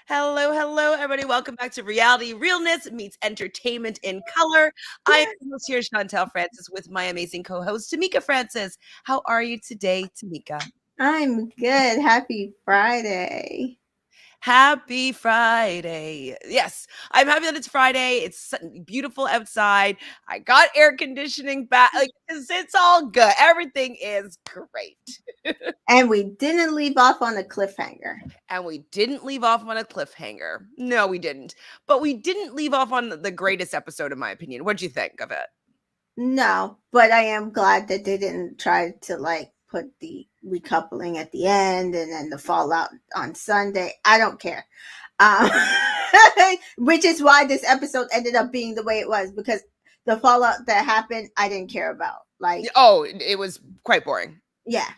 Hello, hello, everybody. Welcome back to Reality Realness meets Entertainment in Color. I am your host here, Chantel Francis, with my amazing co-host, Tamika Francis. How are you today, Tamika? I'm good. Happy Friday. Happy Friday. Yes, I'm happy that it's Friday. It's beautiful outside. I got air conditioning back. Like, it's all good. Everything is great. And we didn't leave off on a cliffhanger. And we didn't leave off on a cliffhanger. No, we didn't. But we didn't leave off on the greatest episode, in my opinion. What'd you think of it? No, but I am glad that they didn't try to put the recoupling at the end and then the fallout on Sunday. I don't care. Um, which is why this episode ended up being the way it was because the fallout that happened, I didn't care about. Oh, it was quite boring. Yeah.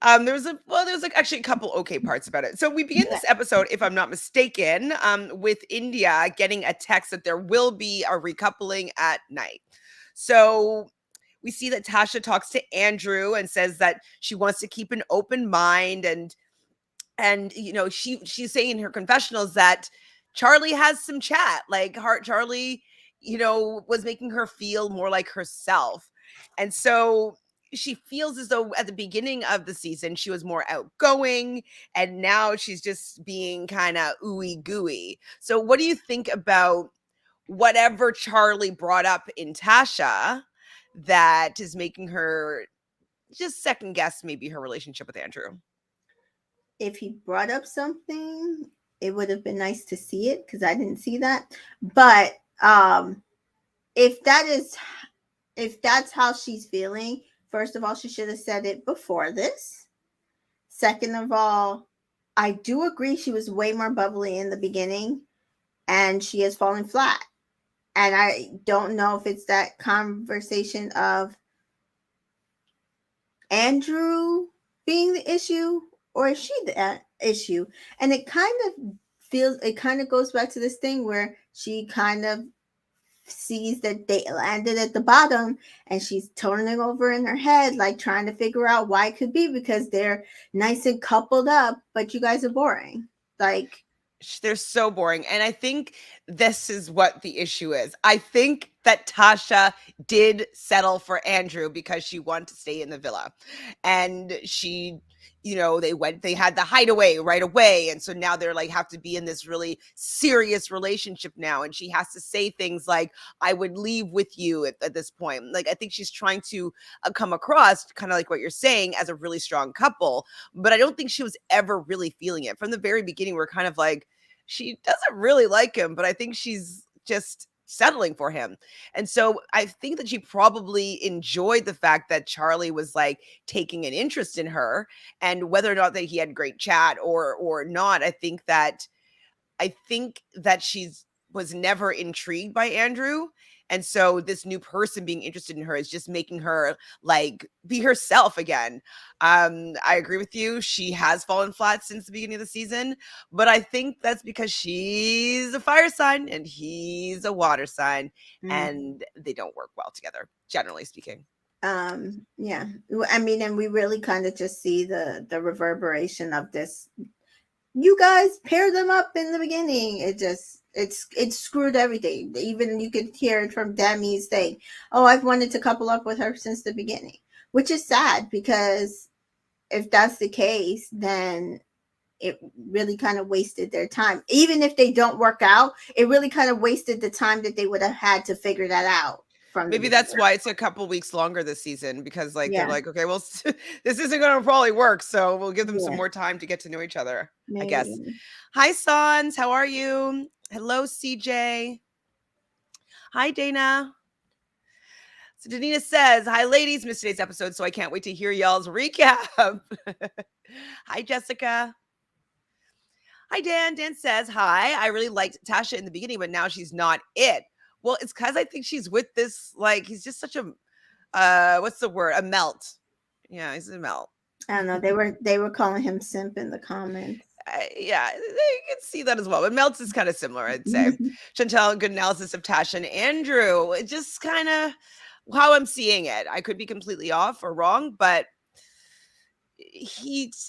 There's actually a couple okay parts about it. So we begin this episode, if I'm not mistaken, with India getting a text that there will be a recoupling at night. So we see that Tasha talks to Andrew and says that she wants to keep an open mind, and she's saying in her confessionals that Charlie has some chat, like Charlie, was making her feel more like herself. And so she feels as though at the beginning of the season she was more outgoing, and now she's just being kind of ooey gooey. So what do you think about whatever Charlie brought up in Tasha that is making her just second guess maybe her relationship with Andrew? If he brought up something, it would have been nice to see it because I didn't see that. But if that's how she's feeling, first of all, she should have said it before this. Second of all, I do agree she was way more bubbly in the beginning and she has fallen flat. And I don't know if it's that conversation of Andrew being the issue or is she the issue. And it kind of goes back to this thing where she kind of sees that they landed at the bottom and she's turning over in her head, like trying to figure out why it could be because they're nice and coupled up, but you guys are boring. Like, They're so boring. And I think this is what the issue is. I think that Tasha did settle for Andrew because she wanted to stay in the villa. And she, they had the hideaway right away. And so now they're like, have to be in this really serious relationship now. And she has to say things like, I would leave with you at this point. Like, I think she's trying to come across kind of like what you're saying as a really strong couple. But I don't think she was ever really feeling it. From the very beginning, we're kind of like, she doesn't really like him, but I think she's just settling for him. And so I think that she probably enjoyed the fact that Charlie was like taking an interest in her, and whether or not that he had great chat or not, I think that she's was never intrigued by Andrew. And so this new person being interested in her is just making her like be herself again. I agree with you. She has fallen flat since the beginning of the season, but I think that's because she's a fire sign and he's a water sign, and they don't work well together, generally speaking. yeah. I mean, and we really kind of just see the reverberation of this. You guys pair them up in the beginning. It screwed everything. Even you could hear it from Demi's saying, "Oh, I've wanted to couple up with her since the beginning," which is sad because if that's the case, then it really kind of wasted their time. Even if they don't work out, it really kind of wasted the time that they would have had to figure that out. Maybe that's why it's a couple weeks longer this season, because they're like, okay, well, this isn't going to probably work, so we'll give them some more time to get to know each other. Maybe. I guess. Hi, Sans. How are you? Hello, CJ. Hi, Dana. So Danita says, hi, ladies. Missed today's episode, so I can't wait to hear y'all's recap. Hi, Jessica. Hi, Dan. Dan says, hi. I really liked Tasha in the beginning, but now she's not it. Well, it's because I think she's with this, like, he's just such a, what's the word? A melt. Yeah, he's a melt. I don't know. They were calling him simp in the comments. Yeah, you can see that as well. But Melts is kind of similar, I'd say. Chantel, good analysis of Tasha and Andrew. It just kind of how I'm seeing it. I could be completely off or wrong, but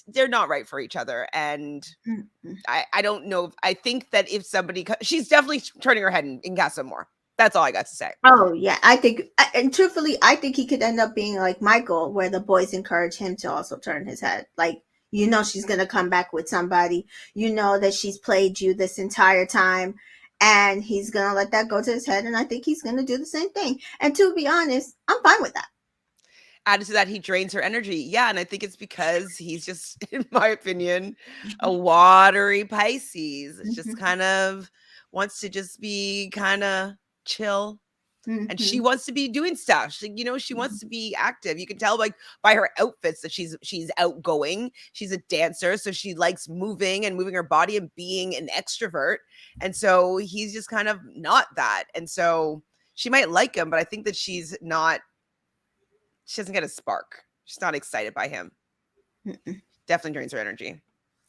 they're not right for each other. And Mm-mm. I don't know. I think that if somebody, she's definitely turning her head in Casa more. That's all I got to say. Oh yeah, I think, and truthfully, I think he could end up being like Michael, where the boys encourage him to also turn his head. Like, you know, she's gonna come back with somebody. You know that she's played you this entire time, and he's gonna let that go to his head. And I think he's gonna do the same thing. And to be honest, I'm fine with that. Added to that, he drains her energy. Yeah, and I think it's because he's just, in my opinion, a watery Pisces. It's just Mm-hmm. kind of wants to just be kind of chill, and she Mm-hmm. wants to be doing stuff. She wants to be active. You can tell like by her outfits that she's outgoing. She's a dancer, so she likes moving her body and being an extrovert. And so he's just kind of not that. And so she might like him, but I think that she doesn't get a spark. She's not excited by him. Mm-mm. Definitely drains her energy.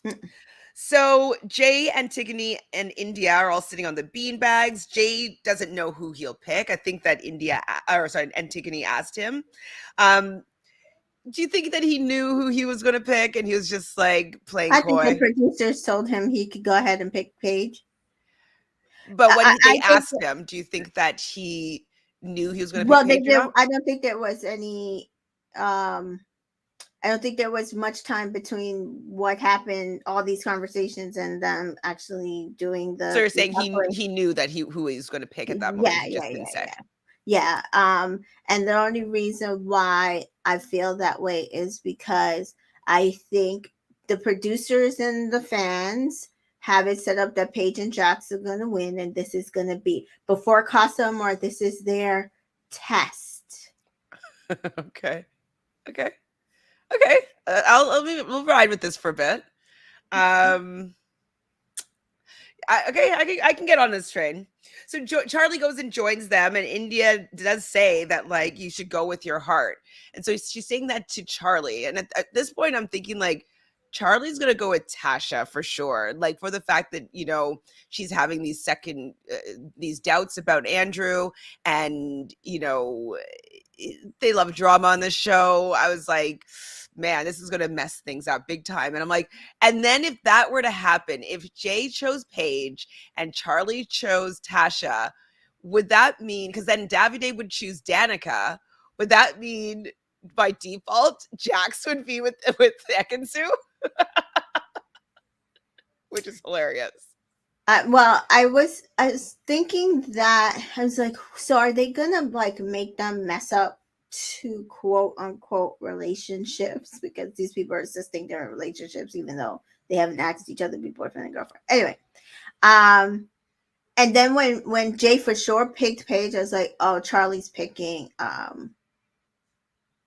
Mm-mm. So Jay, Antigone, and India are all sitting on the bean bags. Jay doesn't know who he'll pick. I think that Antigone asked him. Um, do you think that he knew who he was going to pick and he was just like playing I think the coy? producers told him he could go ahead and pick Paige. But when I they think. asked him, do you think that he knew he was going to pick Well, Paige or not? I don't think there was any. Um, I don't think there was much time between what happened, all these conversations, and them actually doing So you're the saying separate. he knew that who he was going to pick at that moment. Yeah, He yeah, just didn't yeah, say. yeah, yeah. And the only reason why I feel that way is because I think the producers and the fans have it set up that Paige and Jax are going to win, and this is going to be before Casa Amor. This is their test. Okay. Okay. Okay. We'll ride with this for a bit. Um, I can get on this train. So Charlie goes and joins them, and India does say that like you should go with your heart, and so she's saying that to Charlie. And at this point, I'm thinking like Charlie's gonna go with Tasha for sure, like for the fact that she's having these doubts about Andrew, and they love drama on this show. I was like, man, this is going to mess things up big time. And I'm like, and then if that were to happen, if Jay chose Paige and Charlie chose Tasha, would that mean, because then Davide would choose Danica, would that mean by default Jax would be with Ekansu? Which is hilarious. Well, I was thinking that I was like, so are they gonna like make them mess up to quote unquote relationships because these people are insisting they're in relationships even though they haven't asked each other to be boyfriend and girlfriend. Anyway, and then when Jay for sure picked Paige, I was like, oh, Charlie's picking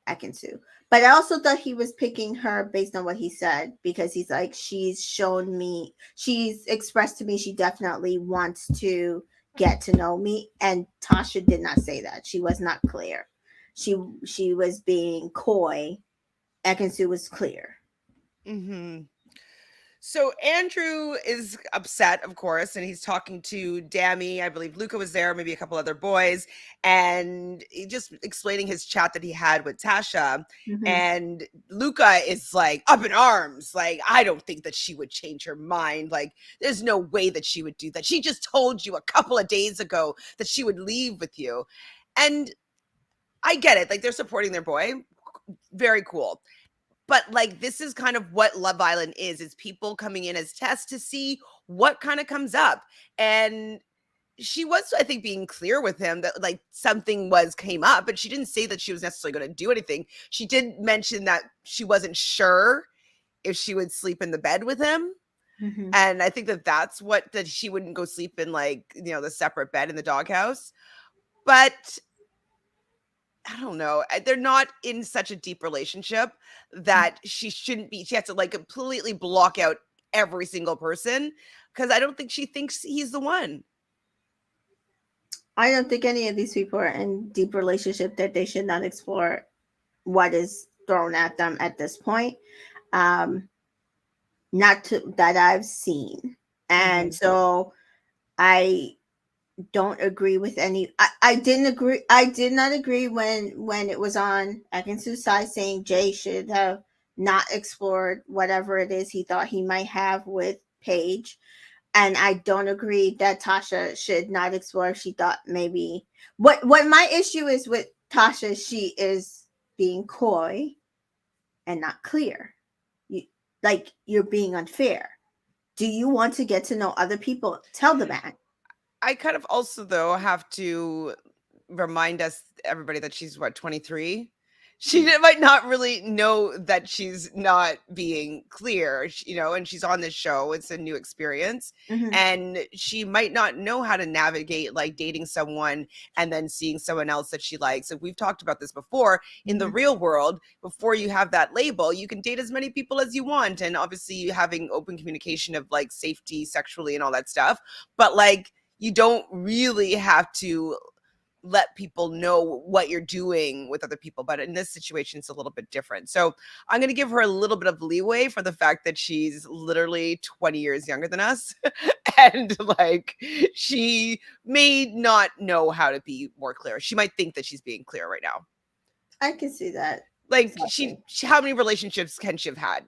Ekansu. But I also thought he was picking her based on what he said because he's like, she's expressed to me she definitely wants to get to know me. And Tasha did not say that. She was not clear. She was being coy. Ekansu was clear. Mm-hmm. So Andrew is upset, of course, and he's talking to Dammy. I believe Luca was there, maybe a couple other boys, and he just explaining his chat that he had with Tasha. Mm-hmm. And Luca is like up in arms, like, I don't think that she would change her mind. Like, there's no way that she would do that. She just told you a couple of days ago that she would leave with you. And I get it. Like, they're supporting their boy. Very cool. But like this is kind of what Love Island is people coming in as tests to see what kind of comes up. And she was, I think, being clear with him that like something came up, but she didn't say that she was necessarily going to do anything. She did mention that she wasn't sure if she would sleep in the bed with him. Mm-hmm. And I think that's that she wouldn't go sleep in like the separate bed in the doghouse. But I don't know. They're not in such a deep relationship that she shouldn't be. She has to like completely block out every single person because I don't think she thinks he's the one. I don't think any of these people are in deep relationship that they should not explore what is thrown at them at this point. Um, not to, that I've seen. And Mm-hmm. so I don't agree with any. I didn't agree. I did not agree when it was on Ekansu's side saying Jay should have not explored whatever it is he thought he might have with Paige. And I don't agree that Tasha should not explore if she thought maybe what my issue is with Tasha, she is being coy and not clear. You, like, you're being unfair. Do you want to get to know other people? Tell the man. I kind of also though have to remind everybody that she's what, 23. She might not really know that she's not being clear, and she's on this show. It's a new experience, Mm-hmm. and she might not know how to navigate like dating someone and then seeing someone else that she likes. And we've talked about this before. In the Mm-hmm. real world, before you have that label, you can date as many people as you want, and obviously you having open communication of like safety sexually and all that stuff. But like, you don't really have to let people know what you're doing with other people. But in this situation, it's a little bit different. So I'm going to give her a little bit of leeway for the fact that she's literally 20 years younger than us. And like, she may not know how to be more clear. She might think that she's being clear right now. I can see that. Like, Exactly. how many relationships can she have had?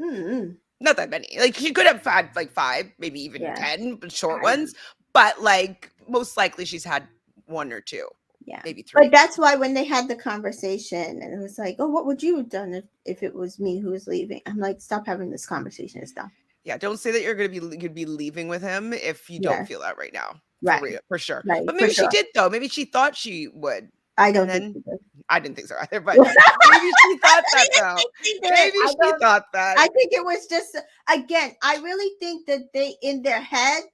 Mm-hmm. Not that many. Like, she could have had like 5, maybe even Yeah. 10, but short I, ones. But like, most likely she's had 1 or 2, yeah. maybe But 3. that's why when they had the conversation and it was like, oh, what would you have done if it was me who was leaving? I'm like, stop having this conversation and stuff. Yeah, don't say that you'd be leaving with him if you Yeah. don't feel that right now. For Right. real, for sure. Right. But For maybe she sure. did though. Maybe she thought she would. I And don't think then she did. I didn't think so either, but maybe she thought I that don't though. think she did. Maybe she thought that. I think it was just, again, I really think that they, in their head,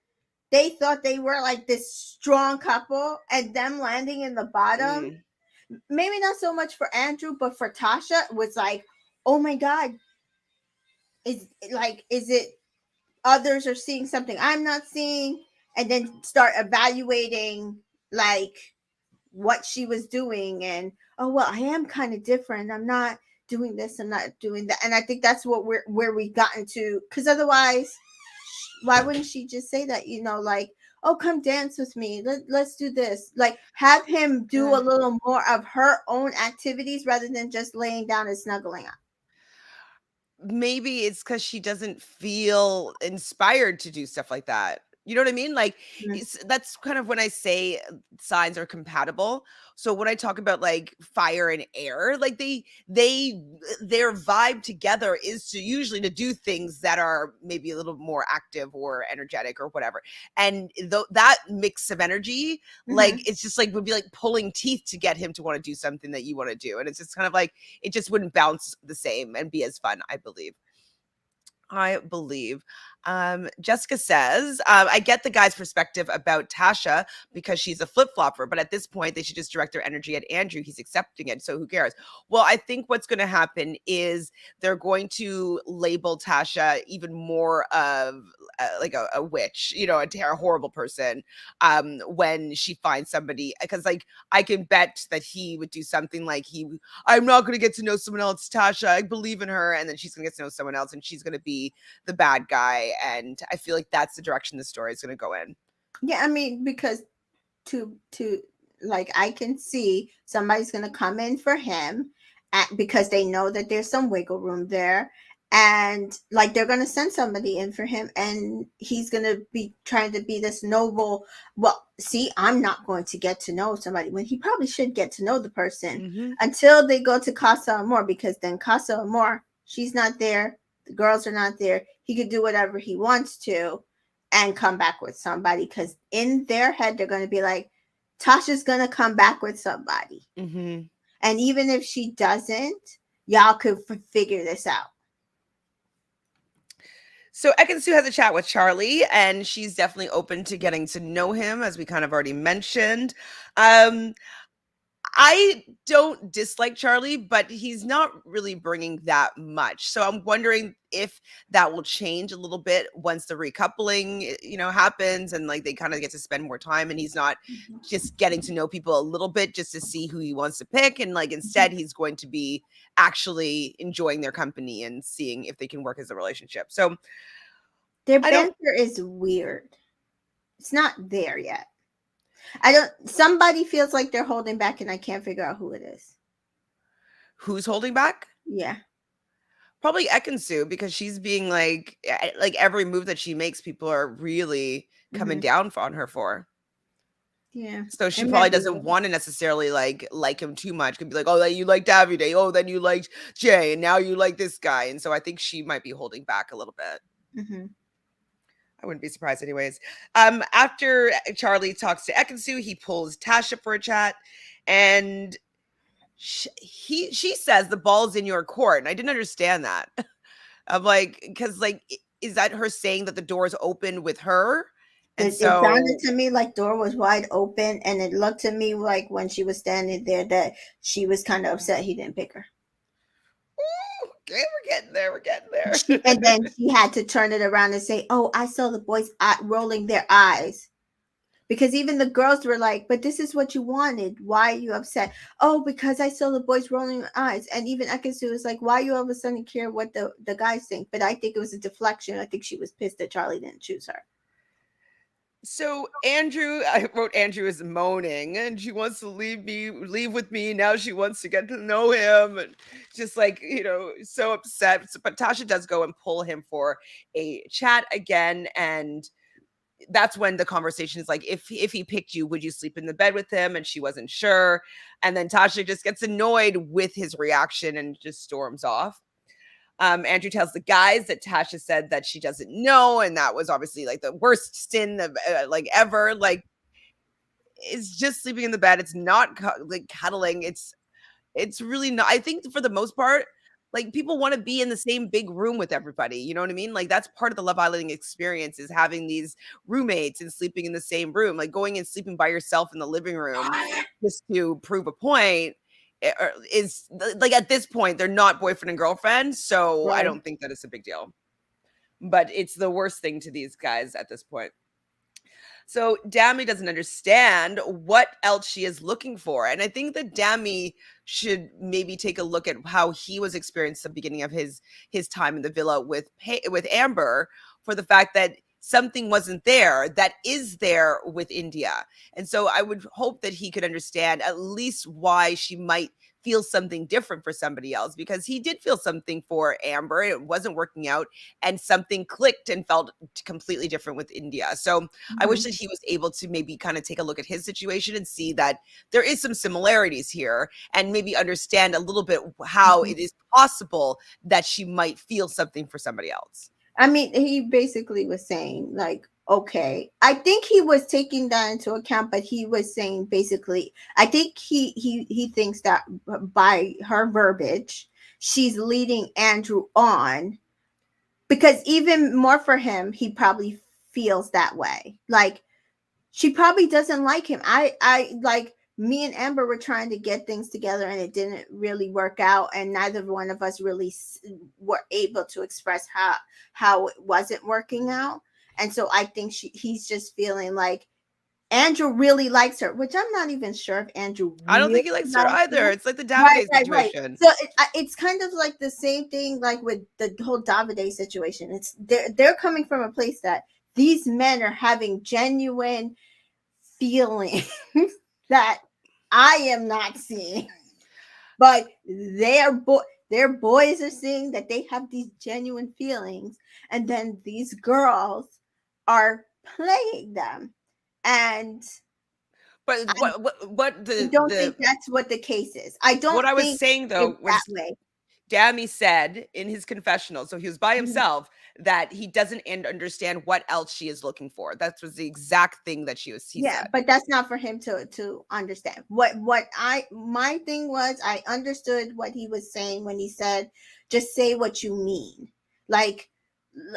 they thought they were like this strong couple, and them landing in the bottom, Mm. maybe not so much for Andrew, but for Tasha, was like, oh my God, is it others are seeing something I'm not seeing? And then start evaluating like what she was doing, and oh well, I am kind of different. I'm not doing this, I'm not doing that. And I think that's what we're where we gotten to, because otherwise, why wouldn't she just say that, like, oh, come dance with me, let's do this, like have him do a little more of her own activities rather than just laying down and snuggling up. Maybe it's because she doesn't feel inspired to do stuff like that. You know what I mean? Like, Mm-hmm. that's kind of when I say signs are compatible. So when I talk about like fire and air, like their vibe together is to usually to do things that are maybe a little more active or energetic or whatever. And that mix of energy, like, it's just like would be like pulling teeth to get him to want to do something that you want to do. And it's just kind of like it just wouldn't bounce the same and be as fun, I believe. I believe. Jessica says, I get the guy's perspective about Tasha because she's a flip flopper, but at this point, they should just direct their energy at Andrew. He's accepting it. So who cares? Well, I think what's going to happen is they're going to label Tasha even more of like a witch, a horrible person when she finds somebody. Because, like, I can bet that he would do something like I'm not going to get to know someone else, Tasha. I believe in her. And then she's going to get to know someone else and she's going to be the bad guy. And I feel like that's the direction the story is going to go in. Yeah, I mean, because to like, I can see somebody's going to come in for him because they know that there's some wiggle room there, and like they're going to send somebody in for him, and he's going to be trying to be this noble, well, see, I'm not going to get to know somebody, when he probably should get to know the person until they go to Casa Amor, because then Casa Amor, she's not there, the girls are not there, he could do whatever he wants to and come back with somebody, because in their head they're going to be like, Tasha's going to come back with somebody. And even if she doesn't, y'all could figure this out. So Ekin-Su has a chat with Charlie, and she's definitely open to getting to know him, as we kind of already mentioned. I don't dislike Charlie, but he's not really bringing that much. So I'm wondering if that will change a little bit once the recoupling, happens, and like they kind of get to spend more time, and he's not just getting to know people a little bit just to see who he wants to pick. And like instead he's going to be actually enjoying their company and seeing if they can work as a relationship. So their banter is weird. It's not there yet. Somebody feels like they're holding back, and I can't figure out who it is. Who's holding back? Yeah. Probably Ekansu, because she's being like every move that she makes, people are really coming Hmm. down on her for. Yeah. So she It might probably be doesn't what. want to necessarily like him too much. Could be like, oh, then you like Davide. Oh, then you liked Jay, and now you like this guy. And so I think she might be holding back a little bit. Hmm. I wouldn't be surprised, anyways. After Charlie talks to Ekansu, he pulls Tasha for a chat, and she says the ball's in your court, and I didn't understand that. I'm like, because like, is that her saying that the door is open with her? And It sounded so, to me like door was wide open, and it looked to me like when she was standing there that she was kind of upset he didn't pick her. okay, we're getting there. We're getting there. And then she had to turn it around and say, "Oh, I saw the boys rolling their eyes." Because even the girls were like, "But this is what you wanted. Why are you upset?" "Oh, because I saw the boys rolling their eyes." And even Ekansu was like, "Why you all of a sudden care what the guys think?" But I think it was a deflection. I think she was pissed that Charlie didn't choose her. So Andrew, I wrote Andrew is moaning, and she wants to leave with me. Now she wants to get to know him, and just like, so upset. But Tasha does go and pull him for a chat again, and that's when the conversation is like, if he picked you, would you sleep in the bed with him? And she wasn't sure. And then Tasha just gets annoyed with his reaction and just storms off. Andrew tells the guys that Tasha said that she doesn't know, and that was obviously like the worst sin of like ever. Like, it's just sleeping in the bed. It's not like cuddling. It's really not. I think for the most part, like, people want to be in the same big room with everybody. You know what I mean? Like, that's part of the Love Island experience, is having these roommates and sleeping in the same room. Like, going and sleeping by yourself in the living room just to prove a point is like, at this point they're not boyfriend and girlfriend. So I Right. don't think that it's a big deal. But it's the worst thing to these guys at this point. So Dami doesn't understand what else she is looking for. And I think that Dami should maybe take a look at how he was experienced at the beginning of his time in the villa with Amber, for the fact that something wasn't there that is there with India. And so I would hope that he could understand at least why she might feel something different for somebody else, because he did feel something for Amber. It wasn't working out, and something clicked and felt completely different with India. So I wish Hmm. that he was able to maybe kind of take a look at his situation and see that there is some similarities here, and maybe understand a little bit how Hmm. it is possible that she might feel something for somebody else. I mean, he basically was saying, like, okay, I think he was taking that into account, but he was saying basically, I think he thinks that by her verbiage, she's leading Andrew on, because even more for him, he probably feels that way. Like, she probably doesn't like him. I like, me and Amber were trying to get things together and it didn't really work out, and neither one of us really were able to express how it wasn't working out. And so I think he's just feeling like Andrew really likes her, which I'm not even sure if Andrew I don't really think he likes her likes either. her. It's like the Right, Davide right, right. situation. So it's kind of like the same thing, like with the whole Davide situation. It's they're coming from a place that these men are having genuine feelings that I am not seeing, but their boys are seeing that they have these genuine feelings, and then these girls are playing them, and But I what don't the think that's what the case is. I what don't I was think saying though it's that was, way. Dami said in his confessional, so he was by Mhm. himself, that he doesn't understand what else she is looking for. That was the exact thing that he Yeah, said. but that's not for him to understand. What I my thing was, I understood what he was saying when he said, "Just say what you mean." Like,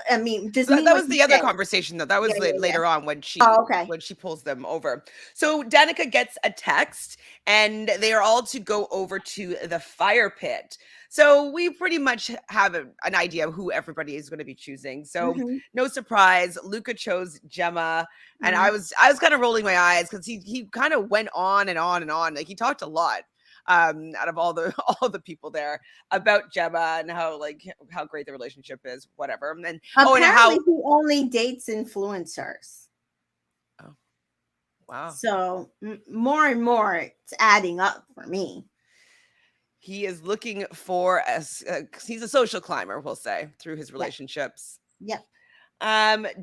I mean, just mean That what was you the other say. conversation, though. That Yeah, was yeah, yeah. later on when Oh, okay. she pulls them over. So Danica gets a text, and they are all to go over to the fire pit. So we pretty much have an idea of who everybody is going to be choosing. So Mm-hmm. no surprise, Luca chose Gemma, and Mm-hmm. I was kind of rolling my eyes, because he kind of went on and on and on. Like, he talked a lot, out of all the all the people there, about Gemma and how, like, how great the relationship is, whatever. And then, oh, and Apparently, how, he only dates influencers. oh, wow. So more and more, it's adding up for me. He is looking for he's a social climber, we'll say, through his Yeah. relationships. Yep.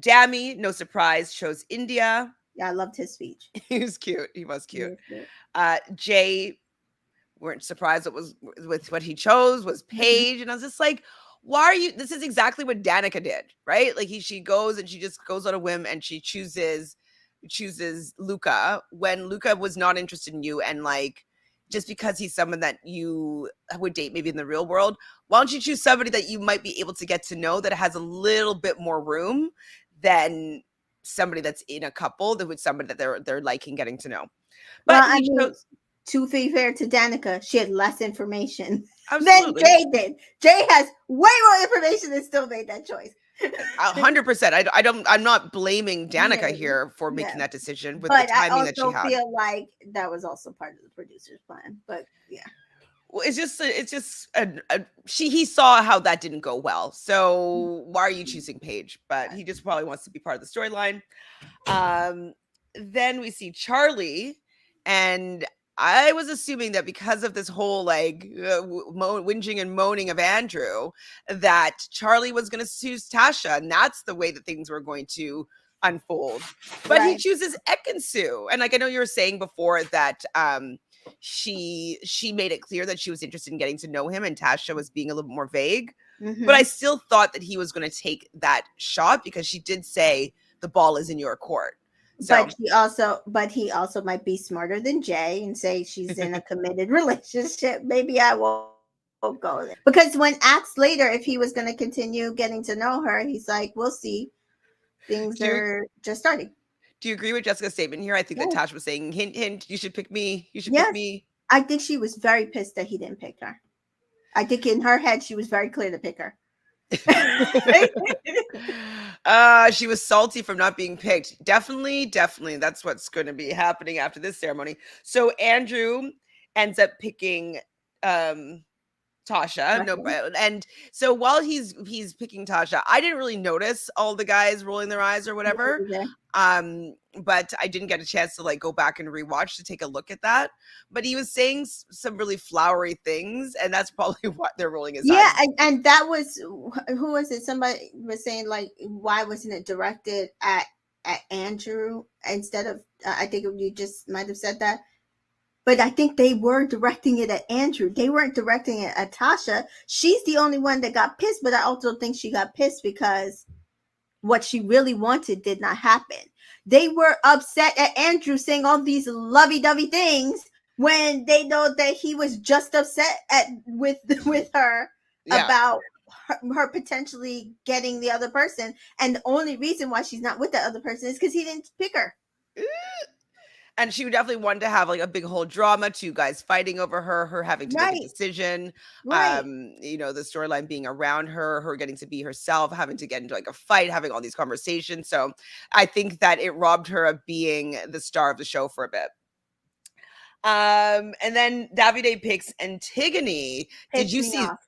Dammy, no surprise, chose India. Yeah, I loved his speech. He was cute. He was He cute. was cute. Jay, weren't surprised what was with what he chose was Hmm. Paige, and I was just like, why are you? This is exactly what Danica did, right? Like she goes and she just goes on a whim and she chooses Luca when Luca was not interested in you, and like just because he's someone that you would date maybe in the real world, why don't you choose somebody that you might be able to get to know that has a little bit more room than somebody that's in a couple that with somebody that they're liking getting to know. Well, But I he mean, chose to be fair to Danica, she had less information than absolutely. Jay did. Jay has way more information and still made that choice. 100%. I'm not blaming Danica No, here for yeah. making that decision with the But I timing that she also had. feel like that was also part of the producer's plan. But yeah. Well, he saw how that didn't go well. So why are you choosing Paige? But he just probably wants to be part of the storyline. Um, then we see Charlie, and I was assuming that because of this whole like whinging and moaning of Andrew, that Charlie was going to choose Tasha, and that's the way that things were going to unfold. But he Right. chooses Ekansu, and like I know you were saying before that she made it clear that she was interested in getting to know him, and Tasha was being a little more vague. But I Hmm. still thought that he was going to take that shot because she did say the ball is in your court. So But he also might be smarter than Jay and say she's in a committed relationship. Maybe I won't go there. Because when asked later if he was going to continue getting to know her, he's like, "We'll see. Things do you are just starting." do you agree with Jessica's statement here? I think that Yeah. Tasha was saying, hint, hint, you should pick me. You should pick Yes. me. I think she was very pissed that he didn't pick her. I think in her head she was very clear to pick her. She was salty from not being picked. Definitely, definitely. That's what's going to be happening after this ceremony. So Andrew ends up picking um Tasha. No, Gotcha. and so while he's picking Tasha, I didn't really notice all the guys rolling their eyes or whatever. Yeah. But I didn't get a chance to like go back and rewatch to take a look at that. But he was saying some really flowery things, and that's probably what they're rolling his Yeah, eyes. and that was who was it? Somebody was saying like, why wasn't it directed at Andrew instead of? I think you just might have said that, but I think they were directing it at Andrew. They weren't directing it at Tasha. She's the only one that got pissed, but I also think she got pissed because what she really wanted did not happen. They were upset at Andrew saying all these lovey-dovey things when they know that he was just upset at with her Yeah. about her potentially getting the other person, and the only reason why she's not with the other person is because he didn't pick her. And she would definitely wanted to have like a big whole drama, two guys fighting over her having to make a Right, decision. right. The storyline being around her getting to be herself, having to get into like a fight, having all these conversations. So I think that it robbed her of being the star of the show for a bit. And then Davide picks Antigone. Did Pissed you me see? off.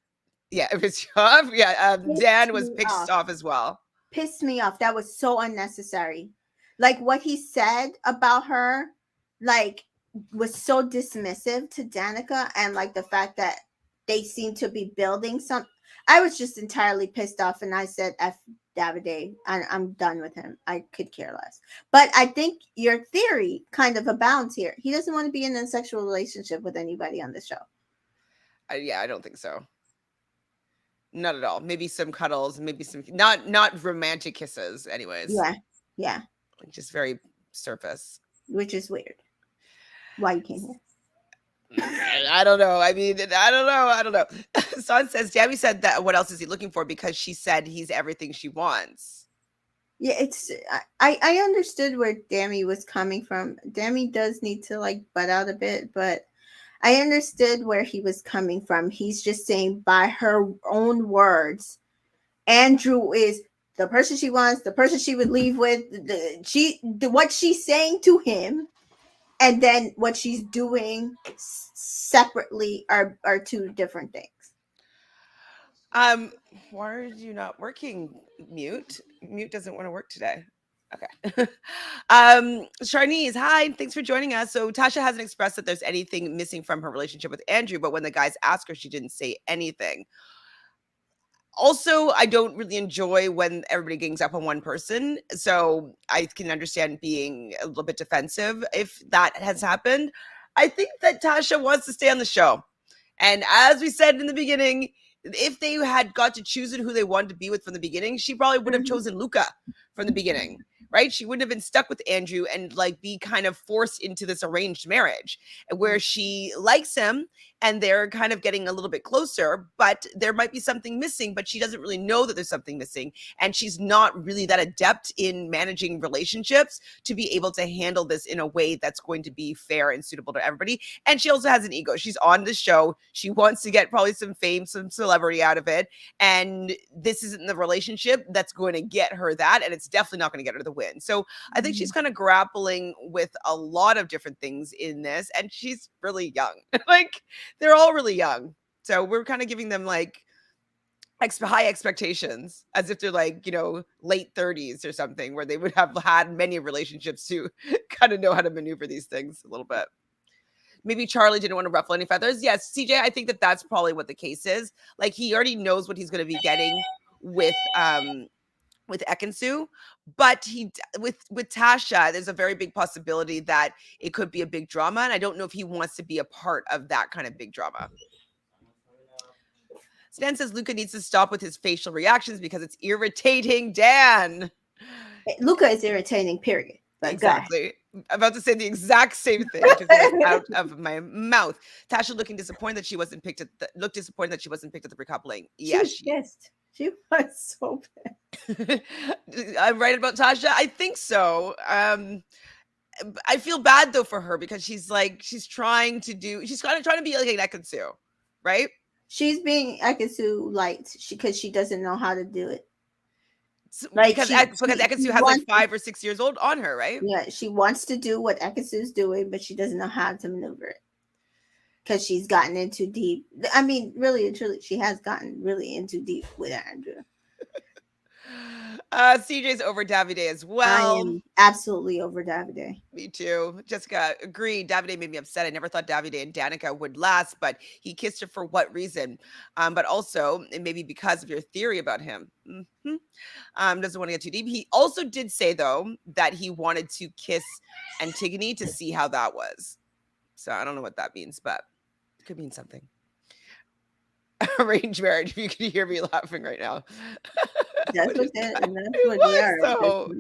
Yeah, it was off. Yeah, Pissed Dan was me pissed off. off as well. Pissed me off. That was so unnecessary. Like what he said about her, like was so dismissive to Danica, and like the fact that they seem to be building some. I was just entirely pissed off, and I said, "F Davide, I'm done with him. I could care less." But I think your theory kind of abounds here. He doesn't want to be in a sexual relationship with anybody on the show. Yeah, I don't think so. Not at all. Maybe some cuddles, maybe some not romantic kisses. Anyways, Yeah, yeah, like just very surface. which is weird. Why you came here? I don't know. I mean, I don't know. I don't know. Son says, Jamie said that what else is he looking for? Because she said he's everything she wants. Yeah, it's I understood where Dammy was coming from. Dammy does need to like butt out a bit, but I understood where he was coming from. He's just saying by her own words, Andrew is the person she wants, the person she would leave with, what she's saying to him, and then what she's doing separately are two different things. Um, why are you not working? Mute doesn't want to work today. Okay. Sharnese, hi, thanks for joining us. So Tasha hasn't expressed that there's anything missing from her relationship with Andrew, but when the guys ask her, she didn't say anything. Also, I don't really enjoy when everybody gangs up on one person. So I can understand being a little bit defensive if that has happened. I think that Tasha wants to stay on the show. And as we said in the beginning, if they had got to choose who they wanted to be with from the beginning, she probably would have chosen Luca from the beginning, right? She wouldn't have been stuck with Andrew and like be kind of forced into this arranged marriage where she likes him and they're kind of getting a little bit closer, but there might be something missing, but she doesn't really know that there's something missing. And she's not really that adept in managing relationships to be able to handle this in a way that's going to be fair and suitable to everybody. And she also has an ego. She's on the show. She wants to get probably some fame, some celebrity out of it. And this isn't the relationship that's going to get her that. And it's definitely not going to get her the win. So I think she's kind of grappling with a lot of different things in this. And she's really young. Like, they're all really young. So we're kind of giving them like high expectations as if they're like, late 30s or something, where they would have had many relationships to kind of know how to maneuver these things a little bit. Maybe Charlie didn't want to ruffle any feathers. Yes, CJ, I think that that's probably what the case is. Like, he already knows what he's going to be getting with Ekansu, but with Tasha, there's a very big possibility that it could be a big drama, and I don't know if he wants to be a part of that kind of big drama. Stan says Luca needs to stop with his facial reactions because it's irritating. Dan, Luca is irritating, period. But exactly. I'm about to say the exact same thing just out of my mouth. Tasha looked disappointed that she wasn't picked at the recoupling. Yes, she was pissed. She was so pissed. I'm right about Tasha. I think so. I feel bad though for her because she's trying to be like an Ekansu, right? She's being Ekansu light because she doesn't know how to do it. Like because Ekansu has like 5 or 6 years old on her, right? Yeah, she wants to do what Ekansu's doing, but she doesn't know how to maneuver it because she's gotten in too deep. I mean, really and truly, she has gotten really in too deep with Andrew. CJ's over Davide as well. I am absolutely over Davide. Me too. Jessica agreed. Davide made me upset. I never thought Davide and Danica would last, but he kissed her for what reason? But also, maybe because of your theory about him. Doesn't want to get too deep. He also did say, though, that he wanted to kiss Antigone to see how that was. So I don't know what that means, but it could mean something. Arranged marriage, if you can hear me laughing right now. That's what they are. So,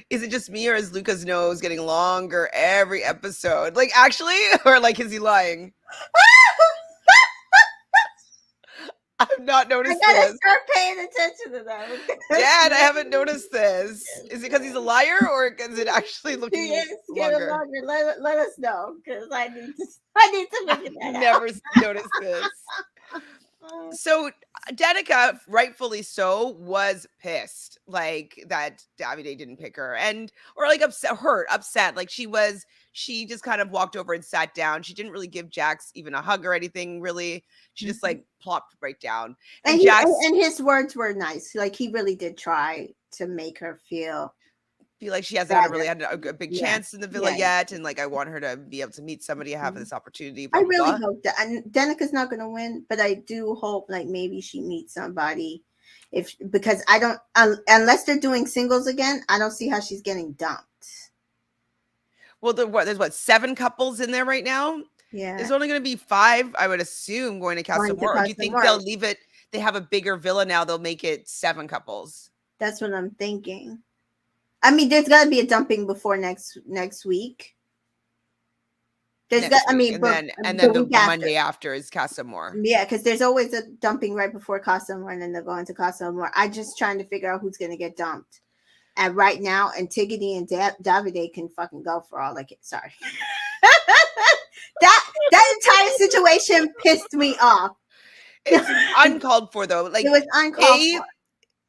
is it just me or is Luca's nose getting longer every episode? Like, actually? Or like, is he lying? I've not noticed I gotta start paying attention to that. Dad, I haven't noticed this. Is it because he's a liar or is it actually looking longer? Let us know because I need to figure that out. Never noticed this. So Danica, rightfully so, was pissed like that Davide didn't pick her or like upset. Like she just kind of walked over and sat down. She didn't really give Jax even a hug or anything really. She just like plopped right down. And Jax, and his words were nice. Like he really did try to make her feel like she hasn't really had a big chance in the villa yet. And like, I want her to be able to meet somebody, have this opportunity. Blah, I really hope that, and Danica's not going to win, but I do hope like maybe she meets somebody because I don't, unless they're doing singles again, I don't see how she's getting dumped. Well, there's 7 couples in there right now? Yeah. There's only going to be 5, I would assume, going to Casa Amor. Or do you think they'll leave it, they have a bigger villa now, they'll make it 7 couples? That's what I'm thinking. I mean, there's got to be a dumping before next week. And then the Monday after is Casa Amor. Yeah, because there's always a dumping right before Casa Amor, and then they're going to Casa Amor. I'm just trying to figure out who's going to get dumped. And right now, Antigone and Davide can fucking go for all like it. Sorry, that entire situation pissed me off. It's uncalled for though. Like it was uncalled for.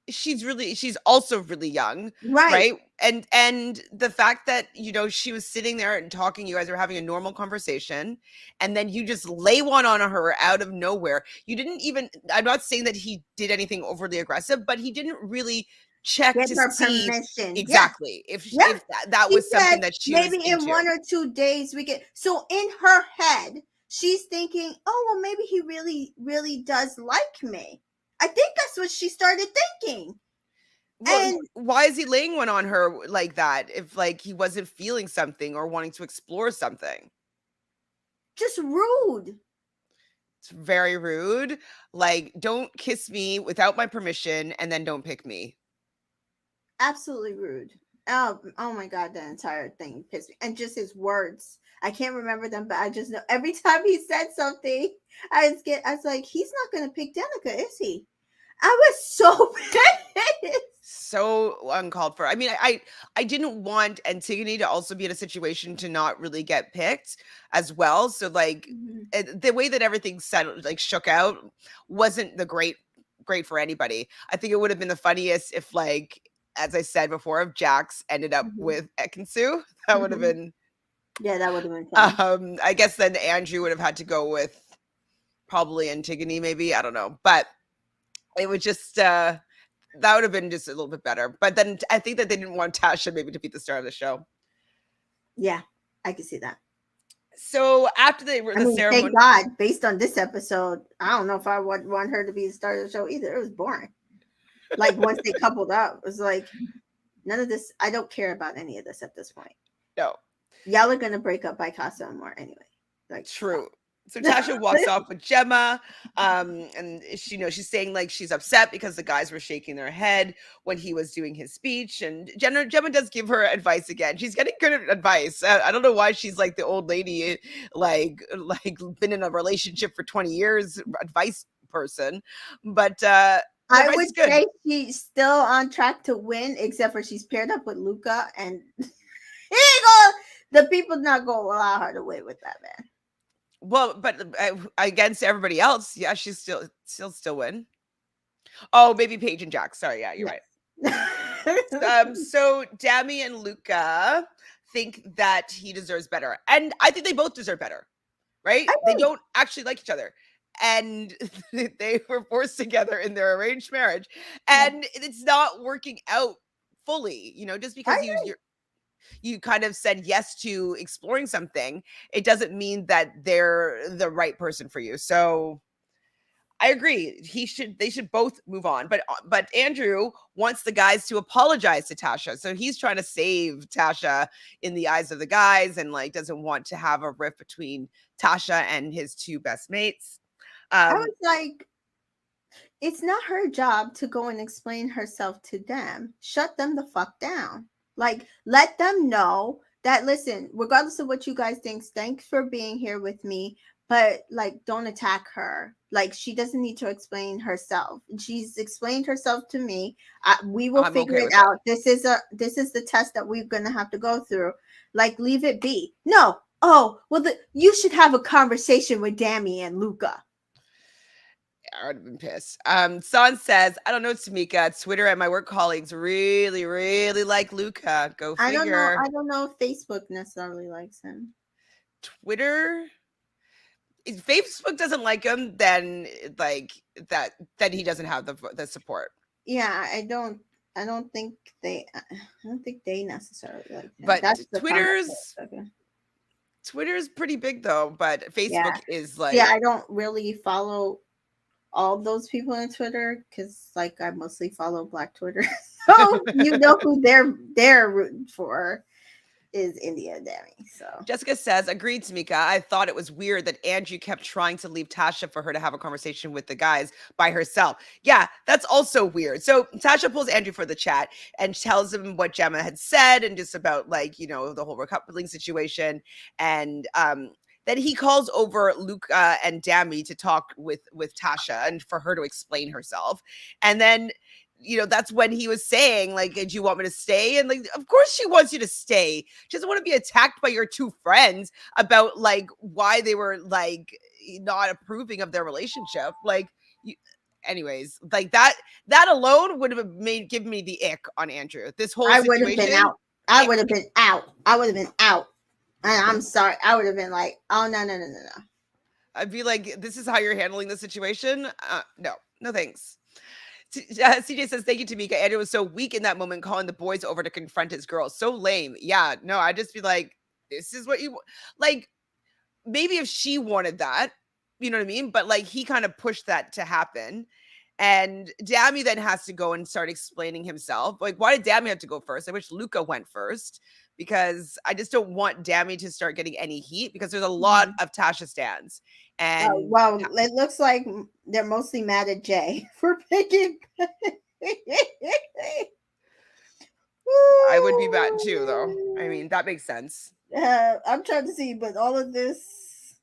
She's also really young, right? And the fact that she was sitting there and talking, you guys were having a normal conversation, and then you just lay one on her out of nowhere. You didn't even, I'm not saying that he did anything overly aggressive, but he didn't really check Give to her see permission. Yeah. exactly Yeah. if that She was said something that she was maybe in into. 1 or 2 days we get. So in her head, she's thinking, oh, well, maybe he really, really does like me. I think that's what she started thinking. Well, And why is he laying one on her like that if like he wasn't feeling something or wanting to explore something? just rude. It's very rude. Like, don't kiss me without my permission and then don't pick me. Absolutely rude. Oh my God, the entire thing pissed me. And just his words. I can't remember them, but I just know every time he said something, I was like, he's not gonna pick Danica, is he? I was so pissed. So uncalled for. I mean, I didn't want Antigone to also be in a situation to not really get picked as well. So like Mhm, the way that everything settled, like shook out, wasn't the great for anybody. I think it would have been the funniest if, like, as I said before, if Jax ended up mhm, with Ekansu. That would have mhm. been. Yeah, that would have been funny. I guess then Andrew would have had to go with probably Antigone, maybe, I don't know, but it would just that would have been just a little bit better. But then I think that they didn't want Tasha maybe to be the star of the show. Yeah, I can see that. So after I the mean, thank ceremony, God, based on this episode, I don't know if I would want her to be the star of the show either. It was boring. Like once they coupled up, it was like none of this. I don't care about any of this at this point. no, Y'all are gonna break up by Casa Amor anyway. Like, stop. true. So Tasha walks off with Gemma, and she, she's saying like she's upset because the guys were shaking their head when he was doing his speech, and Gemma does give her advice again. She's getting good advice. I don't know why she's like the old lady, like been in a relationship for 20 years, advice person, but her I advice would is good. say she's still on track to win, except for she's paired up with Luca, and he ain't gonna, the people not gonna allow her to win with that man. Well, but against everybody else, yeah, she's still win. Oh, maybe Paige and Jack. Sorry, yeah, you're right. Yes. So Dami and Luca think that he deserves better, and I think they both deserve better. Right? I They think don't actually like each other, and they were forced together in their arranged marriage, yeah. and it's not working out fully. Just I because you kind of said yes to exploring something, it doesn't mean that they're the right person for you. So I agree. They should both move on. But Andrew wants the guys to apologize to Tasha. So he's trying to save Tasha in the eyes of the guys and like doesn't want to have a rift between Tasha and his two best mates. was Um like, it's not her job to go and explain herself to them. Shut them the fuck down. Like, let them know that, listen, regardless of what you guys think, thanks for being here with me, but like, don't attack her. Like, she doesn't need to explain herself. She's explained herself to me. We will I'm figure okay it with it. out. This is the test that we're gonna have to go through. Like, leave it be. No. Oh, well, you should have a conversation with Dami and Luca. I would have been pissed. Son says, I don't know, Tamika. Twitter and my work colleagues really, really like Luca. Go I don't know. figure. I don't know if Facebook necessarily likes him. Twitter, if Facebook doesn't like him, then like that, then he doesn't have the support. Yeah, I don't. I don't think they. I don't think they necessarily like him. But That's the comment. Okay. Twitter's pretty big though, but Yeah. Facebook is See, like I don't really follow all those people on Twitter because, like, I mostly follow Black Twitter. So you know who they're rooting for is India and Dami. So Jessica says, agreed, Tamika. I thought it was weird that Angie kept trying to leave Tasha for her to have a conversation with the guys by herself. Yeah, that's also weird. So Tasha pulls Andrew for the chat and tells him what Gemma had said and just about like, the whole recoupling situation. And then he calls over Luca and Dami to talk with Tasha and for her to explain herself. And then that's when he was saying, like, do you want me to stay? And like, of course she wants you to stay. She doesn't want to be attacked by your two friends about like why they were like not approving of their relationship. Like, anyways, like that alone would have given me the ick on Andrew. This whole I would have been situation. out. I would have been out. I would have been out. And I'm sorry. I would have been like, oh no. I'd be like, this is how you're handling the situation. No thanks. CJ says, thank you, Tamika. Andrew was so weak in that moment, calling the boys over to confront his girls. So lame. Yeah, no, I just be like, this is what you like. Maybe if she wanted that, you know what I mean? But like he kind of pushed that to happen. And Dammy then has to go and start explaining himself. Like, why did Dammy have to go first? I wish Luca went first because I just don't want Dammy to start getting any heat because there's a lot Mhm. of Tasha stands. And Well, it looks like they're mostly mad at Jay for picking. I would be bad too, though. I mean, that makes sense. I'm trying to see, but all of this,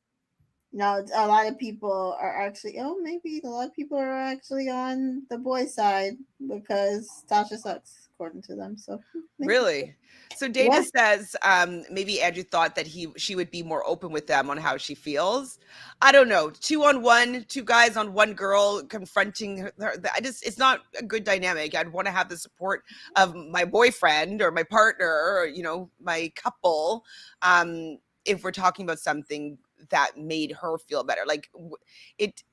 no, a lot of people are actually. Oh, maybe a lot of people are actually on the boy side because Tasha sucks, according to them. So maybe, Really? So yeah, Dana says maybe Andrew thought that she would be more open with them on how she feels. I don't know. 2-on-1, two guys on one girl confronting her. It's not a good dynamic. I'd want to have the support of my boyfriend or my partner or my couple. If we're talking about something that made her feel better, like it.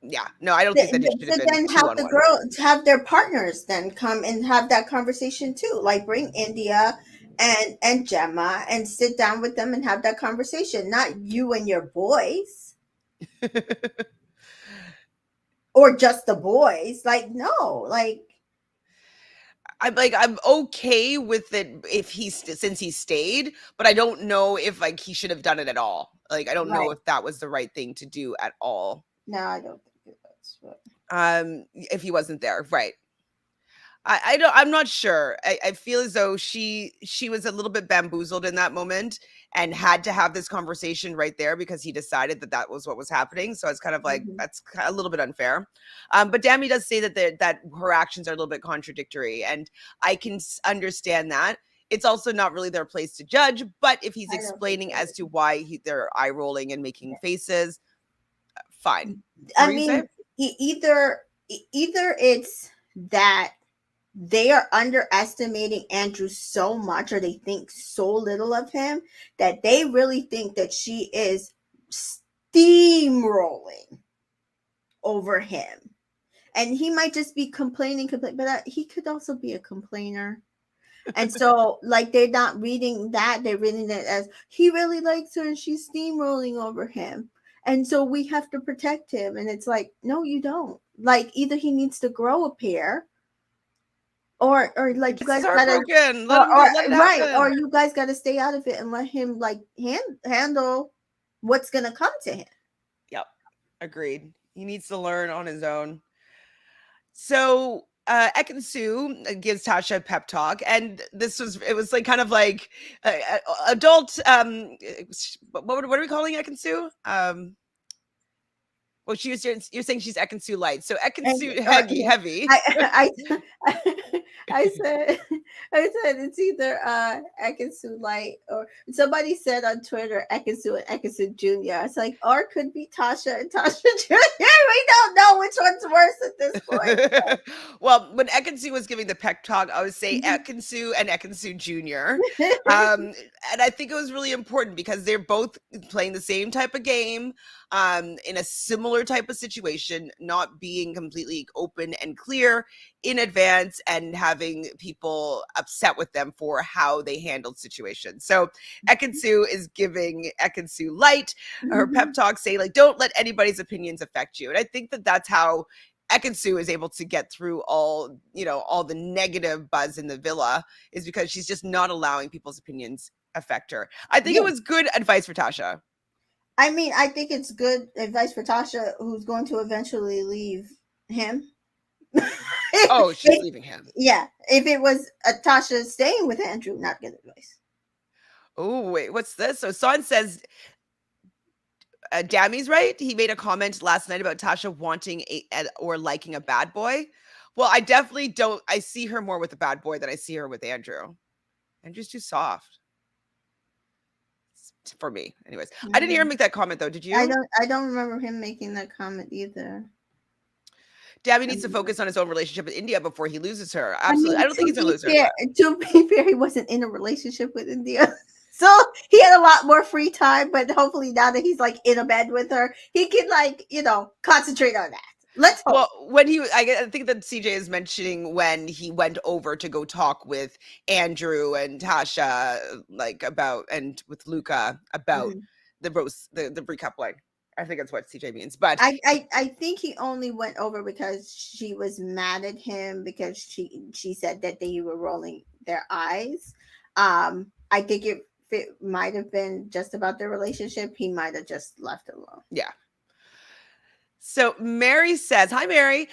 Yeah, no, I don't think that it should So have been then two have on the one. girls have their partners then come and have that conversation too. Like bring India and Gemma and sit down with them and have that conversation. Not you and your boys or just the boys. Like no, like I'm okay with it if since he stayed, but I don't know if like he should have done it at all. Like I don't know right. if that was the right thing to do at all. No, I don't think it was. But If he wasn't there, right? I'm not sure. I feel as though she was a little bit bamboozled in that moment and had to have this conversation right there because he decided that that was what was happening. So it's kind of like mhm. that's a little bit unfair. But Dammy does say that her actions are a little bit contradictory, and I can understand that. It's also not really their place to judge, but if he's I don't think explaining so. as to why they're eye rolling and making faces, fine. What I were you say? mean, either it's that they are underestimating Andrew so much, or they think so little of him that they really think that she is steamrolling over him. And he might just be but he could also be a complainer. And so, like, they're not reading that, they're reading it as he really likes her and she's steamrolling over him. And so we have to protect him. And it's like, no, you don't. Like, either he needs to grow a pair or He like you gets his guys heart gotta broken. Let it or right, or happen. you guys gotta stay out of it and let him like handle what's gonna come to him. Yep. Agreed. He needs to learn on his own. So Ekansu gives Tasha a pep talk, and it was like kind of like adult. What are we calling Ekansu? Well, you're saying she's Ekansu light, so And Ekansu or heavy. I I said I said it's either Ekansu Light or somebody said on Twitter Ekansu and Ekansu Jr. It's like or could be Tasha and Tasha Jr. We don't know which one's worse at this point. Well, when Ekansu was giving the pep talk, I would say Mhm. Ekansu and Ekansu Jr. And I think it was really important because they're both playing the same type of game, in a similar type of situation, not being completely open and clear in advance and having people upset with them for how they handled situations. So Ekansu is giving Ekansu light her pep Mhm. talk, say like, don't let anybody's opinions affect you. And I think that that's how Ekansu is able to get through all the negative buzz in the villa is because she's just not allowing people's opinions affect her. I think it Yeah. was good advice for Tasha. I mean, I think it's good advice for Tasha, who's going to eventually leave him. Oh, she's leaving him. Yeah, if it was Tasha staying with Andrew, not good advice. Oh, wait, what's this? So Son says Dammy's right. He made a comment last night about Tasha wanting or liking a bad boy. Well, I definitely don't. I see her more with a bad boy than I see her with Andrew. Andrew's too soft for me. Anyways, I didn't hear him Mm. make that comment though. Did you? I don't remember him making that comment either. Dabby needs to Um, focus on his own relationship with India before he loses her. I Absolutely. I mean, don't think he's gonna lose her, but to be fair, he wasn't in a relationship with India, so he had a lot more free time. But hopefully, now that he's like in a bed with her, he can like concentrate on that. Let's hope. Well, when I think that CJ is mentioning when he went over to go talk with Andrew and Tasha, like about, and with Luca about Mhm. the recoupling. I think that's what CJ means. But I think he only went over because she was mad at him because she said that they were rolling their eyes. I think if it might have been just about their relationship, he might have just left it alone. yeah. So Mary says, "Hi, Mary.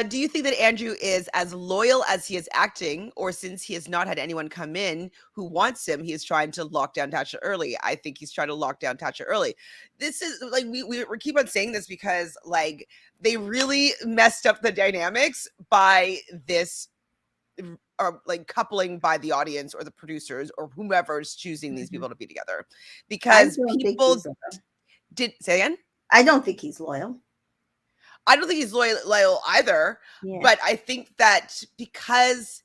Do you think that Andrew is as loyal as he is acting, or since he has not had anyone come in who wants him, he is trying to lock down Tasha early? I think he's trying to lock down Tasha early. This is like we keep on saying this because like they really messed up the dynamics by this or like coupling by the audience or the producers or whomever's choosing these Mhm. people to be together, I because don't think he's people loyal. did say again." I don't think he's loyal. I don't think he's loyal either, Yeah. but I think that because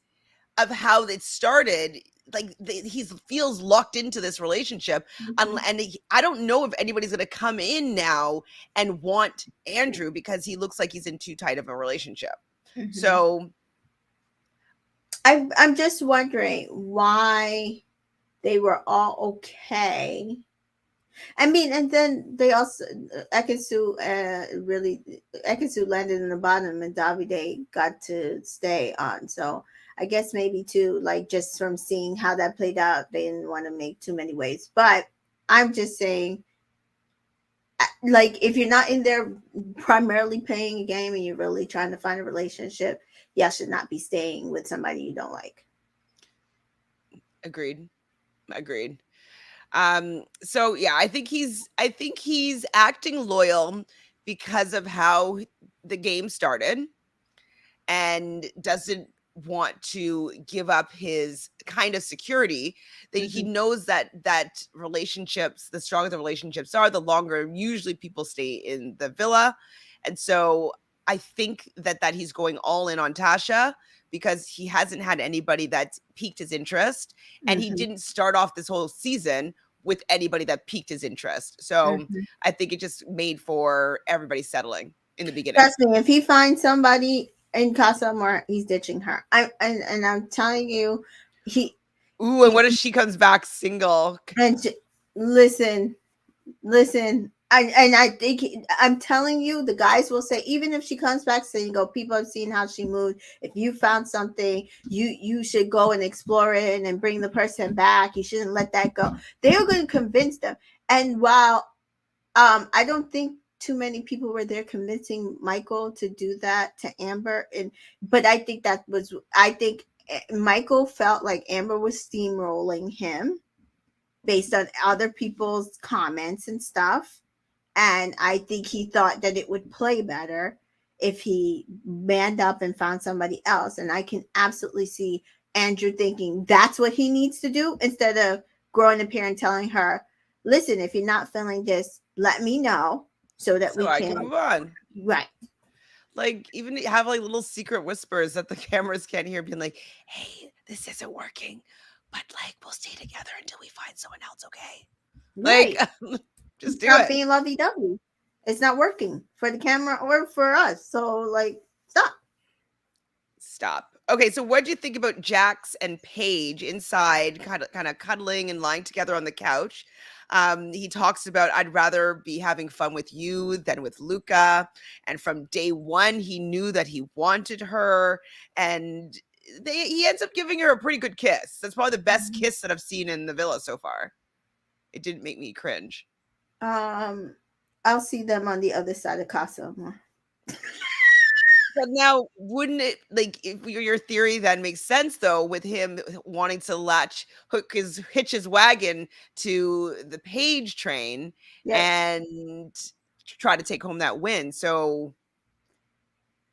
of how it started, like he feels locked into this relationship, Mhm. and I don't know if anybody's going to come in now and want Andrew because he looks like he's in too tight of a relationship. Mhm. So I'm just wondering why they were all okay. I mean, and then they also Ekansu really Ekansu landed in the bottom, and Davide got to stay on. So I guess maybe too, like just from seeing how that played out, they didn't want to make too many waves. But I'm just saying, like if you're not in there primarily playing a game and you're really trying to find a relationship, y'all should not be staying with somebody you don't like. agreed, agreed. So yeah, I think he's acting loyal because of how the game started, and doesn't want to give up his kind of security that he Hmm. knows that relationships, the stronger the relationships are, the longer usually people stay in the villa. And so I think that he's going all in on Tasha because he hasn't had anybody that's piqued his interest, and he Hmm. didn't start off this whole season with anybody that piqued his interest. So Hmm. I think it just made for everybody settling in the beginning. Trust me, if he finds somebody in Casa Amor, he's ditching her. And I'm telling you, he, Ooh, and he what if she comes back single? and listen, listen. I think I'm telling you, the guys will say even if she comes back single, people have seen how she moved. If you found something, you should go and explore it and bring the person back. You shouldn't let that go. They are going to convince them. And while I don't think too many people were there convincing Michael to do that to Amber, and but I think Michael felt like Amber was steamrolling him based on other people's comments and stuff, and I think he thought that it would play better if he manned up and found somebody else. And I can absolutely see Andrew thinking that's what he needs to do instead of growing up here and telling her, listen, if you're not feeling this, let me know so that So we I can can, move on. right, Like, even have like little secret whispers that the cameras can't hear, being like, "Hey, this isn't working, but like we'll stay together until we find someone else." Okay, like right. just do Stop it. being lovey dovey. It's not working for the camera or for us. So, like, stop. Stop. Okay, so what do you think about Jax and Paige inside, kind of cuddling and lying together on the couch? He talks about, "I'd rather be having fun with you than with Luca." And from day one, he knew that he wanted her, and he ends up giving her a pretty good kiss. That's probably the best Mhm. kiss that I've seen in the villa so far. It didn't make me cringe. Um, I'll see them on the other side of Casa. But now, wouldn't it, like, if your theory then makes sense though, with him wanting to hitch his wagon to the Page train Yep. and try to take home that win. So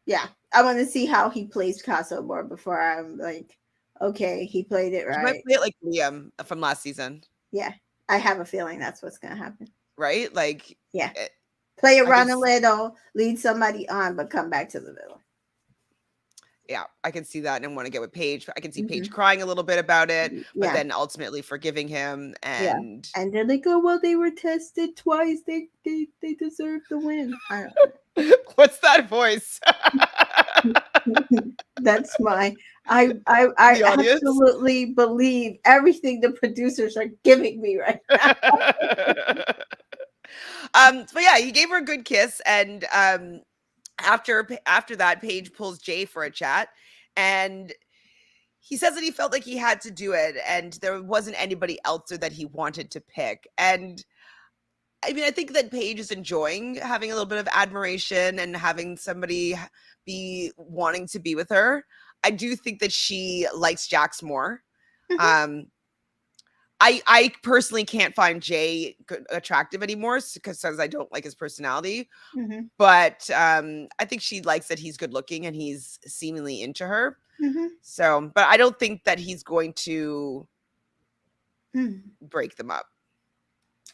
Yeah. I want to see how he plays Casa more before I'm like, okay, he played it he might right. play it like Liam from last season, Yeah. I have a feeling that's what's going to happen. right? Like, Yeah. eh, Play I can around a little, lead somebody on, but come back to the middle. yeah, I can see that and want to get with Paige. I can see Paige Hmm. crying a little bit about it, but Yeah. then ultimately forgiving him. Yeah. And And they're like, oh, well, they were tested twice. They deserve the win. I don't know. What's that voice? That's my I The audience? absolutely believe everything the producers are giving me right now. But yeah, he gave her a good kiss, and after that, Paige pulls Jay for a chat, and he says that he felt like he had to do it, and there wasn't anybody else there that he wanted to pick. And I mean, I think that Paige is enjoying having a little bit of admiration and having somebody be wanting to be with her. I do think that she likes Jax more. Mhm, Um, I personally can't find Jay attractive anymore because I don't like his personality. mhm, But I think she likes that he's good looking and he's seemingly into her. mhm, So, but I don't think that he's going to mhm. break them up.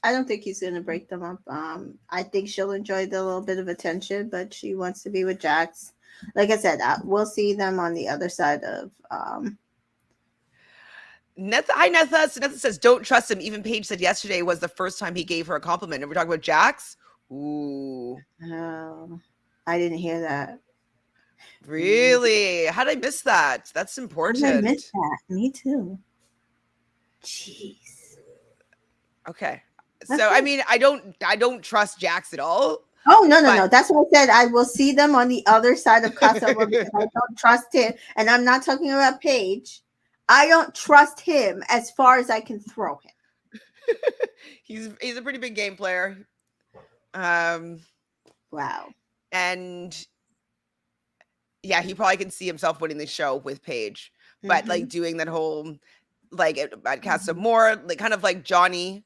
I don't think he's gonna break them up. I think she'll enjoy the little bit of attention, but she wants to be with Jax. Like I said, we'll see them on the other side of. Netha, hi Netha. So Netha says, "Don't trust him." Even Paige said yesterday was the first time he gave her a compliment. And we're talking about Jax. Ooh, Oh, I didn't hear that. Mm, really? How did I miss that? That's how did I miss important. that? Me too. Jeez. Okay. So I Okay. mean, I don't trust Jax at all, Oh no no but no! That's what I said. I will see them on the other side of Casa because I don't trust him, and I'm not talking about Paige. I don't trust him as far as I can throw him. he's a pretty big game player. Um, Wow. and yeah, he probably can see himself winning the show with Paige, but like Mm-hmm. doing that whole like at Casa Mm-hmm. More, like kind of like Johnny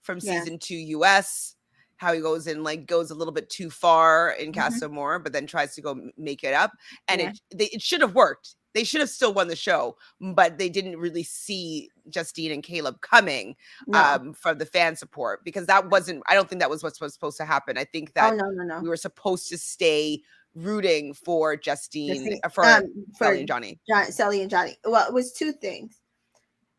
from Yeah. season 2 US, how he goes and like goes a little bit too far in Mm-hmm. Casa More, but then tries to go make it up, and Yeah. it should have worked. They should have still won the show, but they didn't really see Justine and Caleb coming No. from the fan support because that wasn't. I don't think that was what was supposed to happen. I think Oh that no no we no. were supposed to stay rooting for Just Justine think, for for Sally and Johnny. Sally and Johnny. Well, it was two things.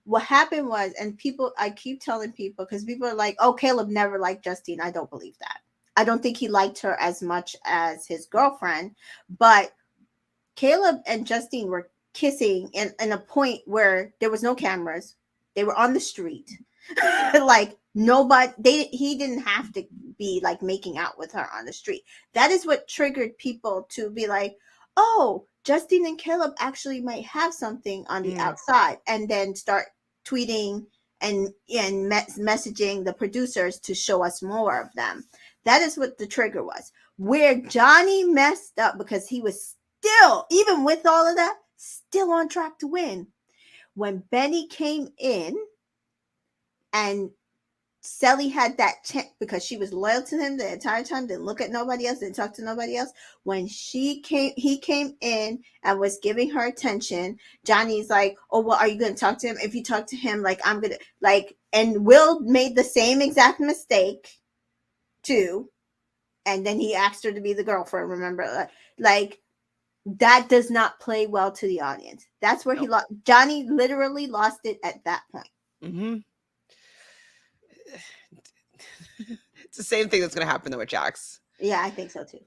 What happened was, and people, I keep telling people because people are like, "Oh, Caleb never liked Justine." I don't believe that. I don't think he liked her as much as his girlfriend, but Caleb and Justine were kissing in a point where there was no cameras. They were on the street. Like nobody he didn't have to be like making out with her on the street. That is what triggered people to be like, "Oh, Justine and Caleb actually might have something on the Mm. outside," and then start tweeting and messaging the producers to show us more of them. That is what the trigger was. Where Johnny messed up because he was still, even with all of that, still on track to win. When Benny came in and Sally had that chance because she was loyal to him the entire time, didn't look at nobody else, didn't talk to nobody else. When he came in and was giving her attention, Johnny's like, "Oh, well, are you gonna talk to him? If you talk to him, like I'm gonna like," and Will made the same exact mistake too. And then he asked her to be the girlfriend, remember? Like that does not play well to the audience. That's where he No. lost. Johnny literally lost it at that point. Mm-hmm. It's the same thing that's going to happen though with Jax. Yeah, I think so too.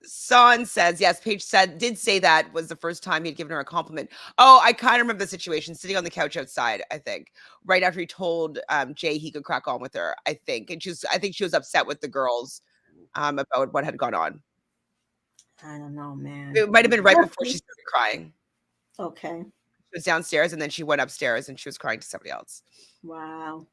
Son says, yes, Paige did say that was the first time he'd given her a compliment. Oh, I kind of remember the situation sitting on the couch outside, I think, right after he told Jay he could crack on with her, I think. And I think she was upset with the girls about what had gone on. I don't know, man. It might have been right before she started crying. Okay. She was downstairs and then she went upstairs and she was crying to somebody else. Wow.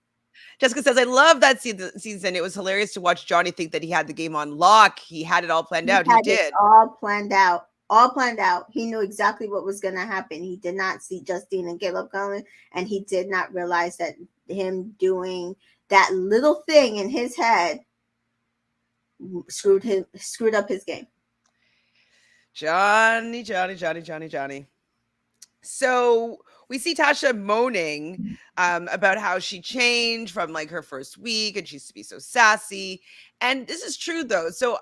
Jessica says, I love that season. It was hilarious to watch Johnny think that he had the game on lock. He had it all planned He out. He had it did. all planned out. All planned out. He knew exactly what was going to happen. He did not see Justine and Caleb coming, and he did not realize that him doing that little thing in his head screwed up his game. Johnny, Johnny, Johnny, Johnny, Johnny. So we see Tasha moaning about how she changed from like her first week and she used to be so sassy. And this is true though. So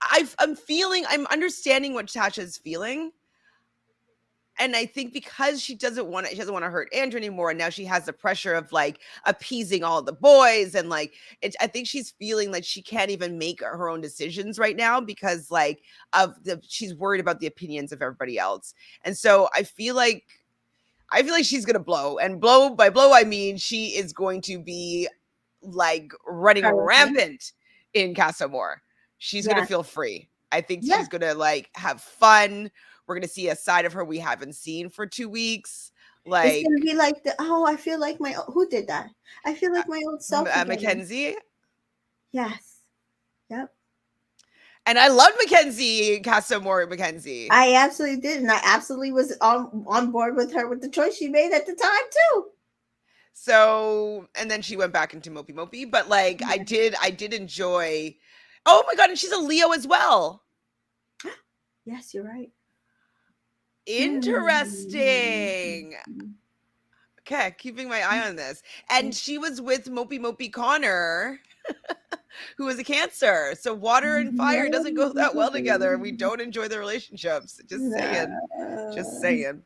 I'm understanding what Tasha's feeling. and I think because she doesn't want to hurt Andrew anymore, and now she has the pressure of like appeasing all the boys, and like I think she's feeling like she can't even make her own decisions right now because like she's worried about the opinions of everybody else, and so I feel like she's gonna blow, and blow by blow I mean she is going to be like running Crazy. rampant in Casa Amor. She's gonna Yeah. feel free. I think Yeah. she's gonna like have fun. We're gonna see a side of her we haven't seen for 2 weeks. It's gonna Like be like I feel like who did that? I feel like my old self again. Mackenzie. Yes. Yep. And I loved Mackenzie, Casa Amor Mackenzie. I absolutely did, and I absolutely was on board with her with the choice she made at the time too. So, and then she went back into Mopey Mopey, but like Yeah. I did enjoy. Oh my god, and she's a Leo as well. Yes, you're right. Interesting. Okay, keeping my eye on this. And she was with Mopey Mopey Connor, who was a Cancer. So water and fire doesn't go that well together, and we don't enjoy the relationships. Just saying. Just saying.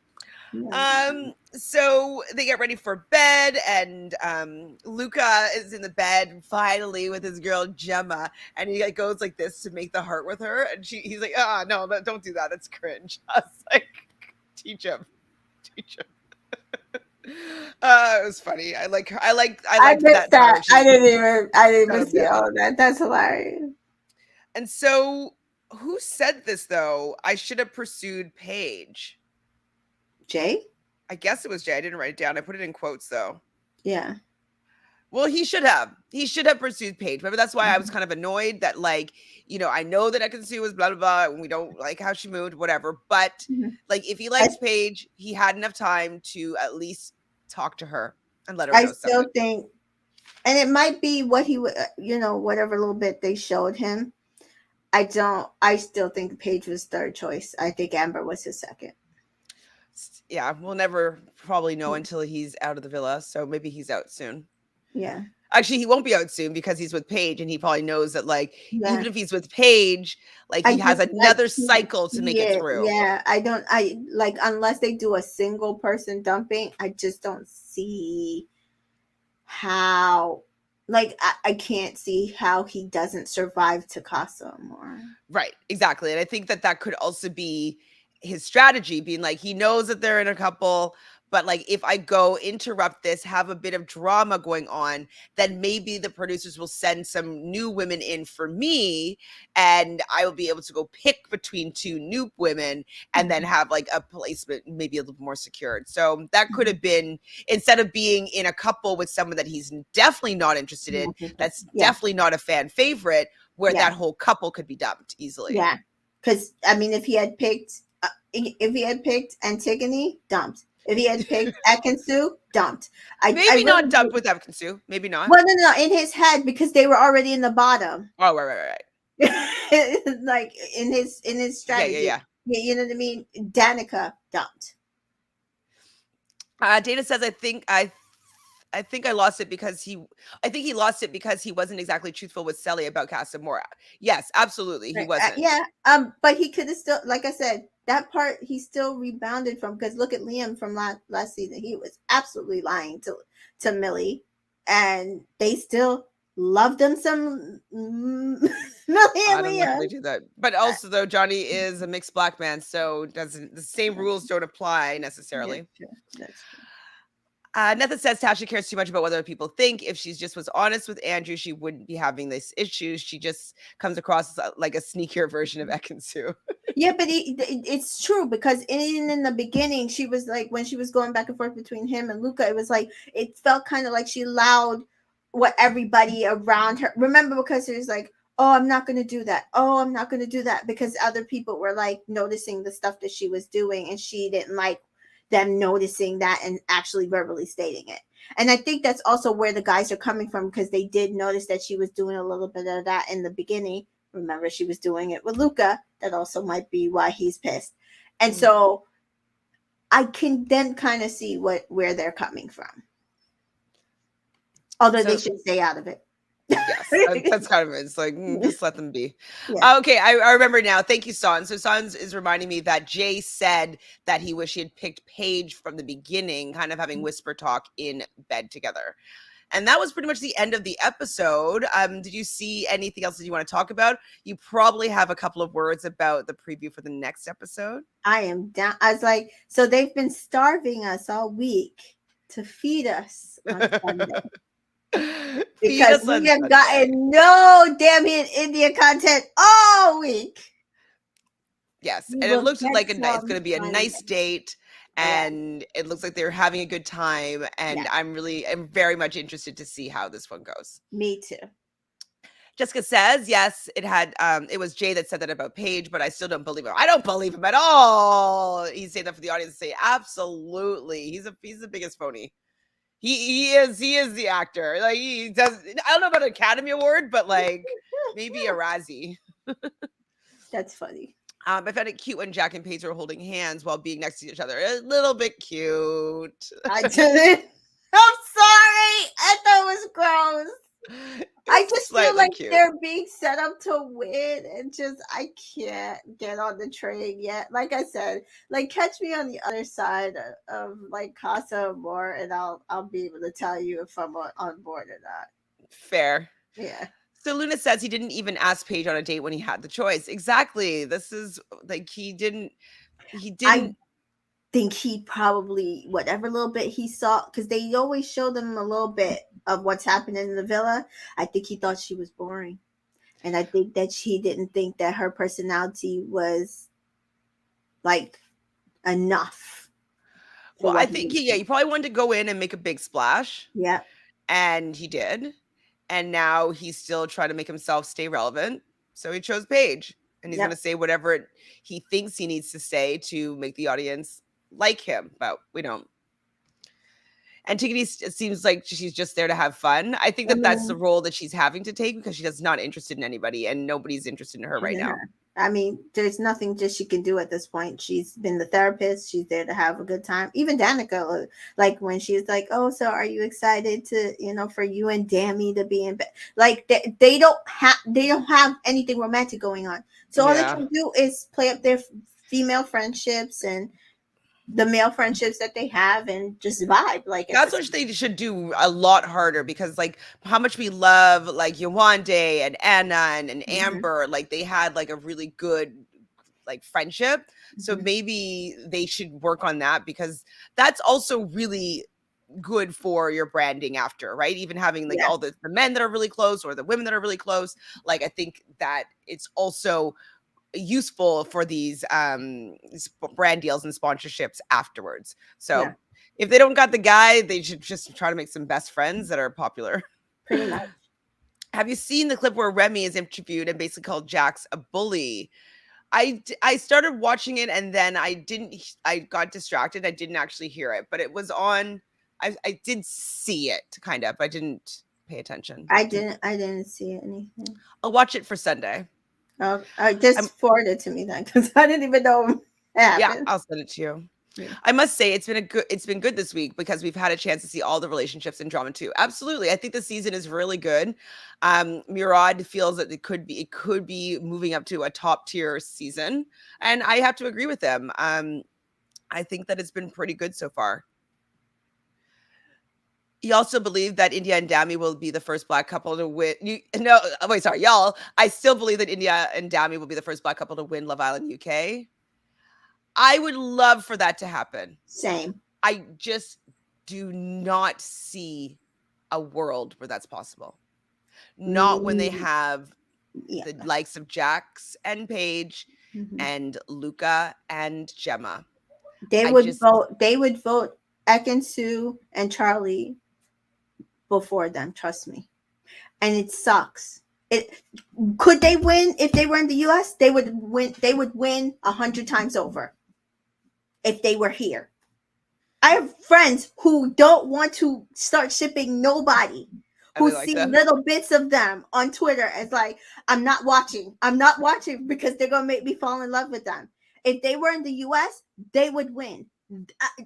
So they get ready for bed, and Luca is in the bed finally with his girl Gemma, and he like goes like this to make the heart with her, and he's like, no, don't do that, that's cringe. I was like, teach him. It was funny. I liked that part. I didn't even see all that. That's hilarious. And so who said this though? I should have pursued Paige. Jay? I guess it was Jay. I didn't write it down. I put it in quotes though. Yeah. Well, he should have. He should have pursued Paige. Remember, that's why I was kind of annoyed that, like, I know that Ekansu was blah, blah, blah, and we don't like how she moved, whatever. But, like, if he likes Paige, he had enough time to at least talk to her and let her know something. I still think, and it might be what he would, whatever little bit they showed him. I still think Paige was third choice. I think Amber was his second. Yeah, we'll never probably know until he's out of the villa. So maybe he's out soon. Yeah. Actually, he won't be out soon because he's with Paige, and he probably knows that, like, even if he's with Paige, like, he has another cycle to make it through. Yeah, unless they do a single person dumping, I just don't see how, like, I can't see how he doesn't survive to Casa Amor. Right, exactly. And I think that could also be his strategy, being like, he knows that they're in a couple, but like, if I go interrupt this, have a bit of drama going on, then maybe the producers will send some new women in for me, and I will be able to go pick between two new women and then have like a placement maybe a little more secured. So that could have been, instead of being in a couple with someone that he's definitely not interested in, that's definitely not a fan favorite, where that whole couple could be dumped easily. Yeah, because I mean, if he had picked Antigone, dumped. If he had picked Ekansu, dumped. Maybe not dumped with Ekansu. Maybe not. Well, no, in his head, because they were already in the bottom. Oh, right. Like in his strategy. Yeah. You know what I mean? Danica dumped. Dana says, I think I lost it because he wasn't exactly truthful with Selly about Casa Amor. Yes, absolutely. He wasn't. But he could have still, like I said, that part he still rebounded from, because look at Liam from last season. He was absolutely lying to Millie, and they still loved him some Millie and Liam. They do that. But also though, Johnny is a mixed black man, so the same rules don't apply necessarily. That's true. Nothing says Tasha cares too much about what other people think. If she just was honest with Andrew, she wouldn't be having these issues. She just comes across as like a sneakier version of Ekansu. Yeah, but it's true, because in the beginning, she was like, when she was going back and forth between him and Luca, it was like, it felt kind of like she allowed what everybody around her. Remember, because it was like, oh, I'm not going to do that. Oh, I'm not going to do that, because other people were like noticing the stuff that she was doing, and she didn't like them noticing that and actually verbally stating it. And I think that's also where the guys are coming from, because they did notice that she was doing a little bit of that in the beginning. Remember, she was doing it with Luca. That also might be why he's pissed. And so I can then kind of see where they're coming from. Although they should stay out of it. Yes, that's kind of it. It's like, just let them be. Yeah. Okay, I remember now. Thank you, Son. So Son is reminding me that Jay said that he wished he had picked Paige from the beginning, kind of having whisper talk in bed together. And that was pretty much the end of the episode. Did you see anything else that you want to talk about? You probably have a couple of words about the preview for the next episode. I am down. I was like, so they've been starving us all week to feed us on Sunday Feed because us we on have Sunday. gotten no damn it India content all week. Yes, We and it will looked get like it's some going to be a nice Sunday. date, Yeah, and it looks like they're having a good time. And yeah, I'm very much interested to see how this one goes. me too. Jessica says, yes, it was Jay that said that about Paige, but I still don't believe him. I don't believe him at all. He's saying that for the audience to say, absolutely. He's the biggest phony. He is the actor. Like, he does. I don't know about an Academy Award, but like maybe a Razzie. That's funny. I found it cute when Jack and Paige were holding hands while being next to each other. A little bit cute. I didn't. I'm sorry. I thought it was gross. I It's just feel slightly like cute. they're being set up to win, and just I can't get on the train yet. Like I said, like catch me on the other side of like Casa Amor, and I'll be able to tell you if I'm on board or not. Fair. Yeah, So Luna says he didn't even ask Paige on a date when he had the choice. Exactly. This is like he I didn't think he probably whatever little bit he saw, because they always show them a little bit of what's happening in the villa. I think he thought she was boring, and I think that she didn't think that her personality was like enough for well, I what he think was doing. he probably wanted to go in and make a big splash, Yeah, and he did. And now he's still trying to make himself stay relevant. So he chose Paige. And he's yep. gonna say whatever he thinks he needs to say to make the audience like him, but we don't. Antigone seems like she's just there to have fun. I think I that that's the mean, role that she's having to take because she's not interested in anybody and nobody's interested in her right in now. her. I mean, there's nothing just she can do at this point. She's been the therapist. She's there to have a good time. Even Danica, like when she's like, "Oh, so are you excited to, for you and Dammy to be in bed?" Like they don't have anything romantic going on. So all they Yeah. can do is play up their female friendships and the male friendships that they have, and just vibe. Like at That's this. what they should do a lot harder because like how much we love like Yawande and Anna and Mhm, Amber, like they had like a really good like friendship. So mhm. maybe they should work on that because that's also really good for your branding after, right? Even having like Yeah, all the men that are really close or the women that are really close. Like I think that it's also useful for these brand deals and sponsorships afterwards. yeah, So if they don't got the guy, they should just try to make some best friends that are popular. pretty much. Have you seen the clip where Remy is interviewed and basically called Jax a bully? I started watching it and then I got distracted. I didn't actually hear it, but it was on. I did see it kind of. I didn't pay attention. I didn't see anything. I'll watch it for Sunday. Oh, I'm just forward it to me then, because I didn't even know it Yeah, happened. I'll send it to you. Yeah. I must say it's been good this week because we've had a chance to see all the relationships in drama too. Absolutely. I think the season is really good. Murad feels that it could be moving up to a top tier season. And I have to agree with them. I think that it's been pretty good so far. He also believed that India and Dami will be the first black couple to win. No, wait, sorry, y'all. I still believe that India and Dami will be the first black couple to win Love Island UK. I would love for that to happen. Same. I just do not see a world where that's possible. Not when they Mm, have yeah. the likes of Jax and Paige Mhm. and Luca and Gemma. They I would just vote. They would vote Ekin and Charlie before them. Trust me. And it sucks. It could they win if they were in the U.S. They would win. They would win 100 times over if they were here. I have friends who don't want to start shipping nobody, and who they like see that. little bits of them on Twitter as like, I'm not watching. I'm not watching because they're gonna make me fall in love with them. If they were in the US, they would win.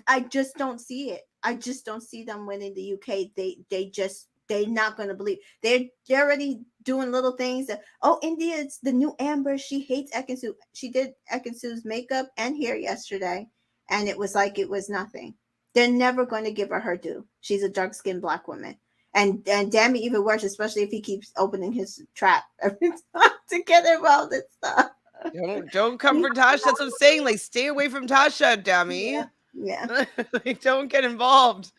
I just don't see it. I just don't see them winning the UK. They just they're not going to believe. They're already doing little things that, oh, India, it's the new Amber. She hates Ekansu. She did Ekansu's makeup and hair yesterday, and it was like it was nothing. They're never going to give her due. She's a dark skinned black woman. And damn it, even worse, especially if he keeps opening his trap every time to get involved in stuff. Don't come for Tasha. That's what I'm saying. Like, stay away from Tasha, Yeah, dummy. yeah. Like, don't get involved.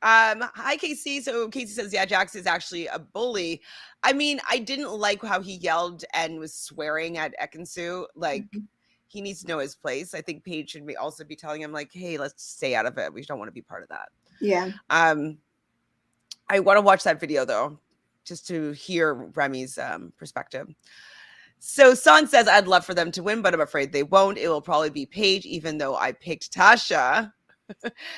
Hi Casey. So Casey says, yeah, Jax is actually a bully. I mean, I didn't like how he yelled and was swearing at Ekansu. Like, Mhm. he needs to know his place. I think Paige should also be telling him, like, hey, let's stay out of it. We don't want to be part of that. Yeah. I want to watch that video though, just to hear Remy's perspective. So San says, I'd love for them to win, but I'm afraid they won't. It will probably be Paige, even though I picked Tasha.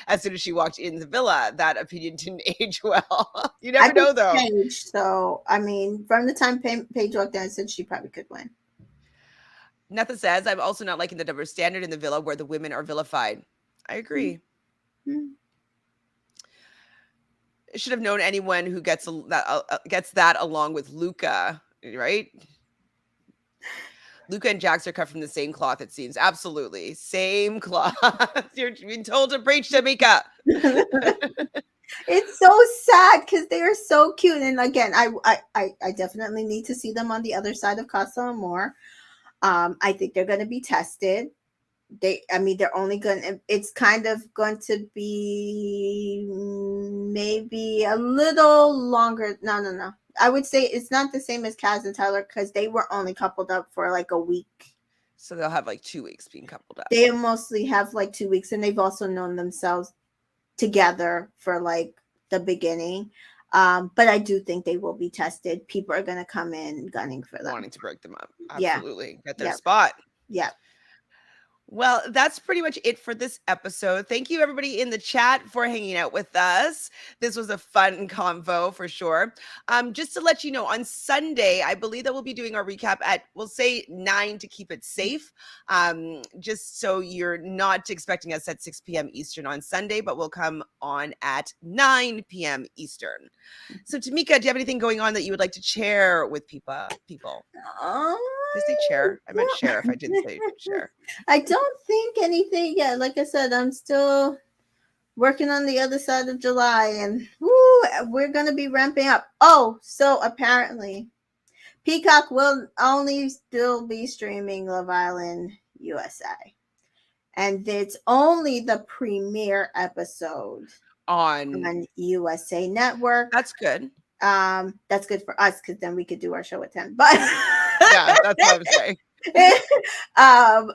As soon as she walked in the villa, that opinion didn't age well. You I never know, picked though. Paige, so I mean, from the time Paige walked in, I said she probably could win. Nothing says, I'm also not liking the double standard in the villa where the women are vilified. I agree. Mm-hmm. Should have known anyone who gets that along with Luca, right? Luca and Jax are cut from the same cloth, it seems. Absolutely. Same cloth. You're being told to preach, Tamika. It's so sad because they are so cute. And again, I definitely need to see them on the other side of Casa Amor. I think they're going to be tested. They're only going to, it's kind of going to be maybe a little longer. No. I would say it's not the same as Kaz and Tyler because they were only coupled up for like a week. So they'll have like 2 weeks being coupled up. They mostly have like 2 weeks, and they've also known themselves together for like the beginning. But I do think they will be tested. People are going to come in gunning for them. Wanting to break them up. Absolutely. Yeah. Get their spot. Yeah. Well, that's pretty much it for this episode. Thank you, everybody in the chat, for hanging out with us. This was a fun convo for sure. Just to let you know, on Sunday, I believe that we'll be doing our recap at, we'll say 9 to keep it safe. Just so you're not expecting us at 6 p.m. Eastern on Sunday, but we'll come on at 9 p.m. Eastern. So, Tamika, do you have anything going on that you would like to share with people? Did I say chair? I meant share if I didn't say share. I don't think anything yet. Like I said, I'm still working on the other side of July, and we're going to be ramping up. Oh, so apparently Peacock will only still be streaming Love Island USA. And it's only the premiere episode on USA Network. That's good. That's good for us because then we could do our show at 10. But yeah, that's what I'm saying.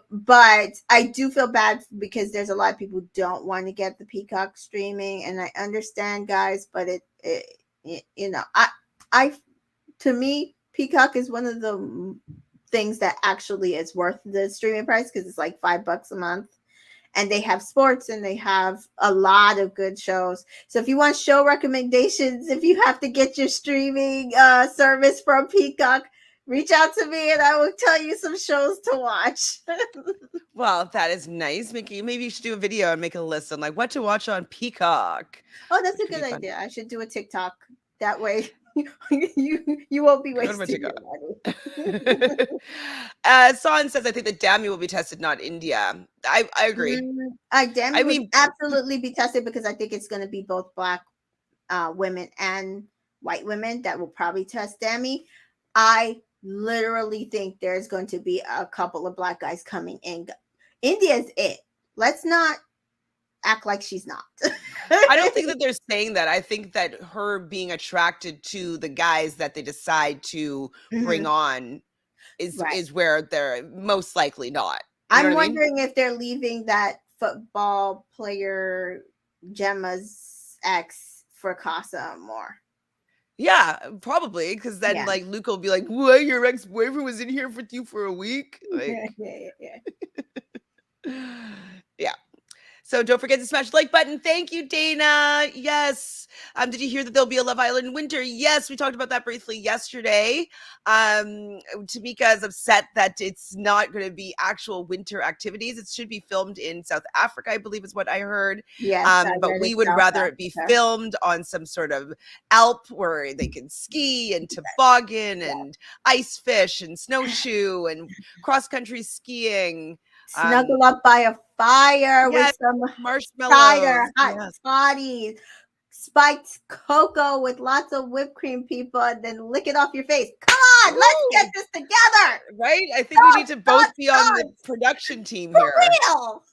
But I do feel bad because there's a lot of people who don't want to get the Peacock streaming, and I understand, guys. But to me, Peacock is one of the things that actually is worth the streaming price because it's like $5 a month. And they have sports and they have a lot of good shows. So if you want show recommendations, if you have to get your streaming service from Peacock, reach out to me and I will tell you some shows to watch. Well, that is nice. Maybe you should do a video and make a list on like what to watch on Peacock. Oh, that's a good idea. I should do a TikTok. That way you won't be wasting your money. Son says, I think that Dami will be tested, not India. I agree. Dami will absolutely be tested because I think it's going to be both black women and white women that will probably test Dami. I literally think there's going to be a couple of black guys coming in. India's it. Let's not act like she's not. I don't think that they're saying that. I think that her being attracted to the guys that they decide to bring on is where they're most likely not. I'm wondering if they're leaving that football player Gemma's ex for Casa Amor. Yeah, probably, because then like Luke will be like, "What? Your ex-boyfriend was in here with you for a week?" Like, yeah. Yeah. So don't forget to smash the like button. Thank you, Dana. Yes. Did you hear that there'll be a Love Island winter? Yes, we talked about that briefly yesterday. Tamika is upset that it's not going to be actual winter activities. It should be filmed in South Africa, I believe is what I heard. Yes, I But read we it, would South rather it be Africa. filmed on some sort of Alp where they can ski and toboggan and ice fish and snowshoe and cross country skiing. Snuggle up by a fire with Yes, some cider, marshmallows. hot Yes. toddies, spiked cocoa with lots of whipped cream, people, and then lick it off your face. Come on, let's get Ooh, this together. right? I think we need to both be on the Thoughts, production team for here. real.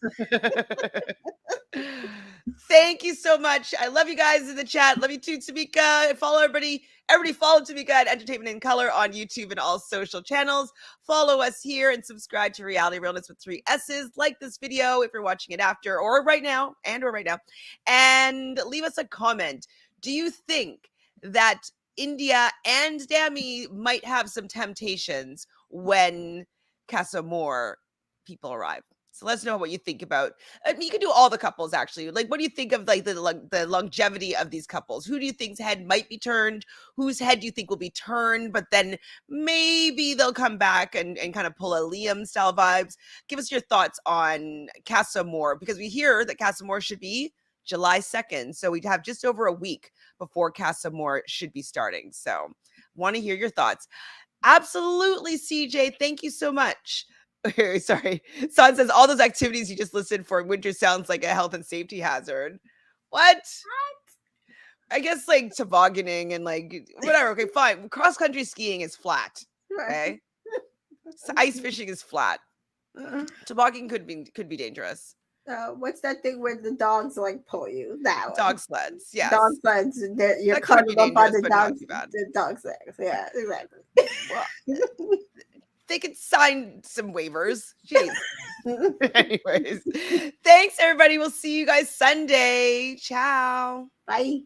Thank you so much. I love you guys in the chat. Love you too, Tamika. Follow everybody. Everybody follow Tamika at Entertainment in Color on YouTube and all social channels. Follow us here and subscribe to Reality Realness with 3 S's. Like this video if you're watching it after or right now, and leave us a comment. Do you think that India and Dami might have some temptations when Casa Moore people arrive? So let us know what you think about. I mean, you can do all the couples actually. Like, what do you think of like the longevity of these couples? Who do you think's head might be turned? Whose head do you think will be turned? But then maybe they'll come back and kind of pull a Liam style vibes. Give us your thoughts on Casa Moore, because we hear that Casa Moore should be July 2nd. So we'd have just over a week before Casa Moore should be starting. So want to hear your thoughts. Absolutely, CJ. Thank you so much. Sorry. Son says all those activities you just listed for winter sounds like a health and safety hazard. What? I guess like tobogganing and like whatever. Okay, fine. Cross country skiing is flat. Okay. Ice fishing is flat. Tobogganing could be dangerous. What's that thing where the dogs like pull you? That one. Dog sleds. Yes. Dog sleds. You're That could be cuddled up on dangerous, the but not dogs. too bad. The dog sleds. Yeah, exactly. Well, they could sign some waivers. Jeez. Anyways, thanks everybody. We'll see you guys Sunday. Ciao. Bye.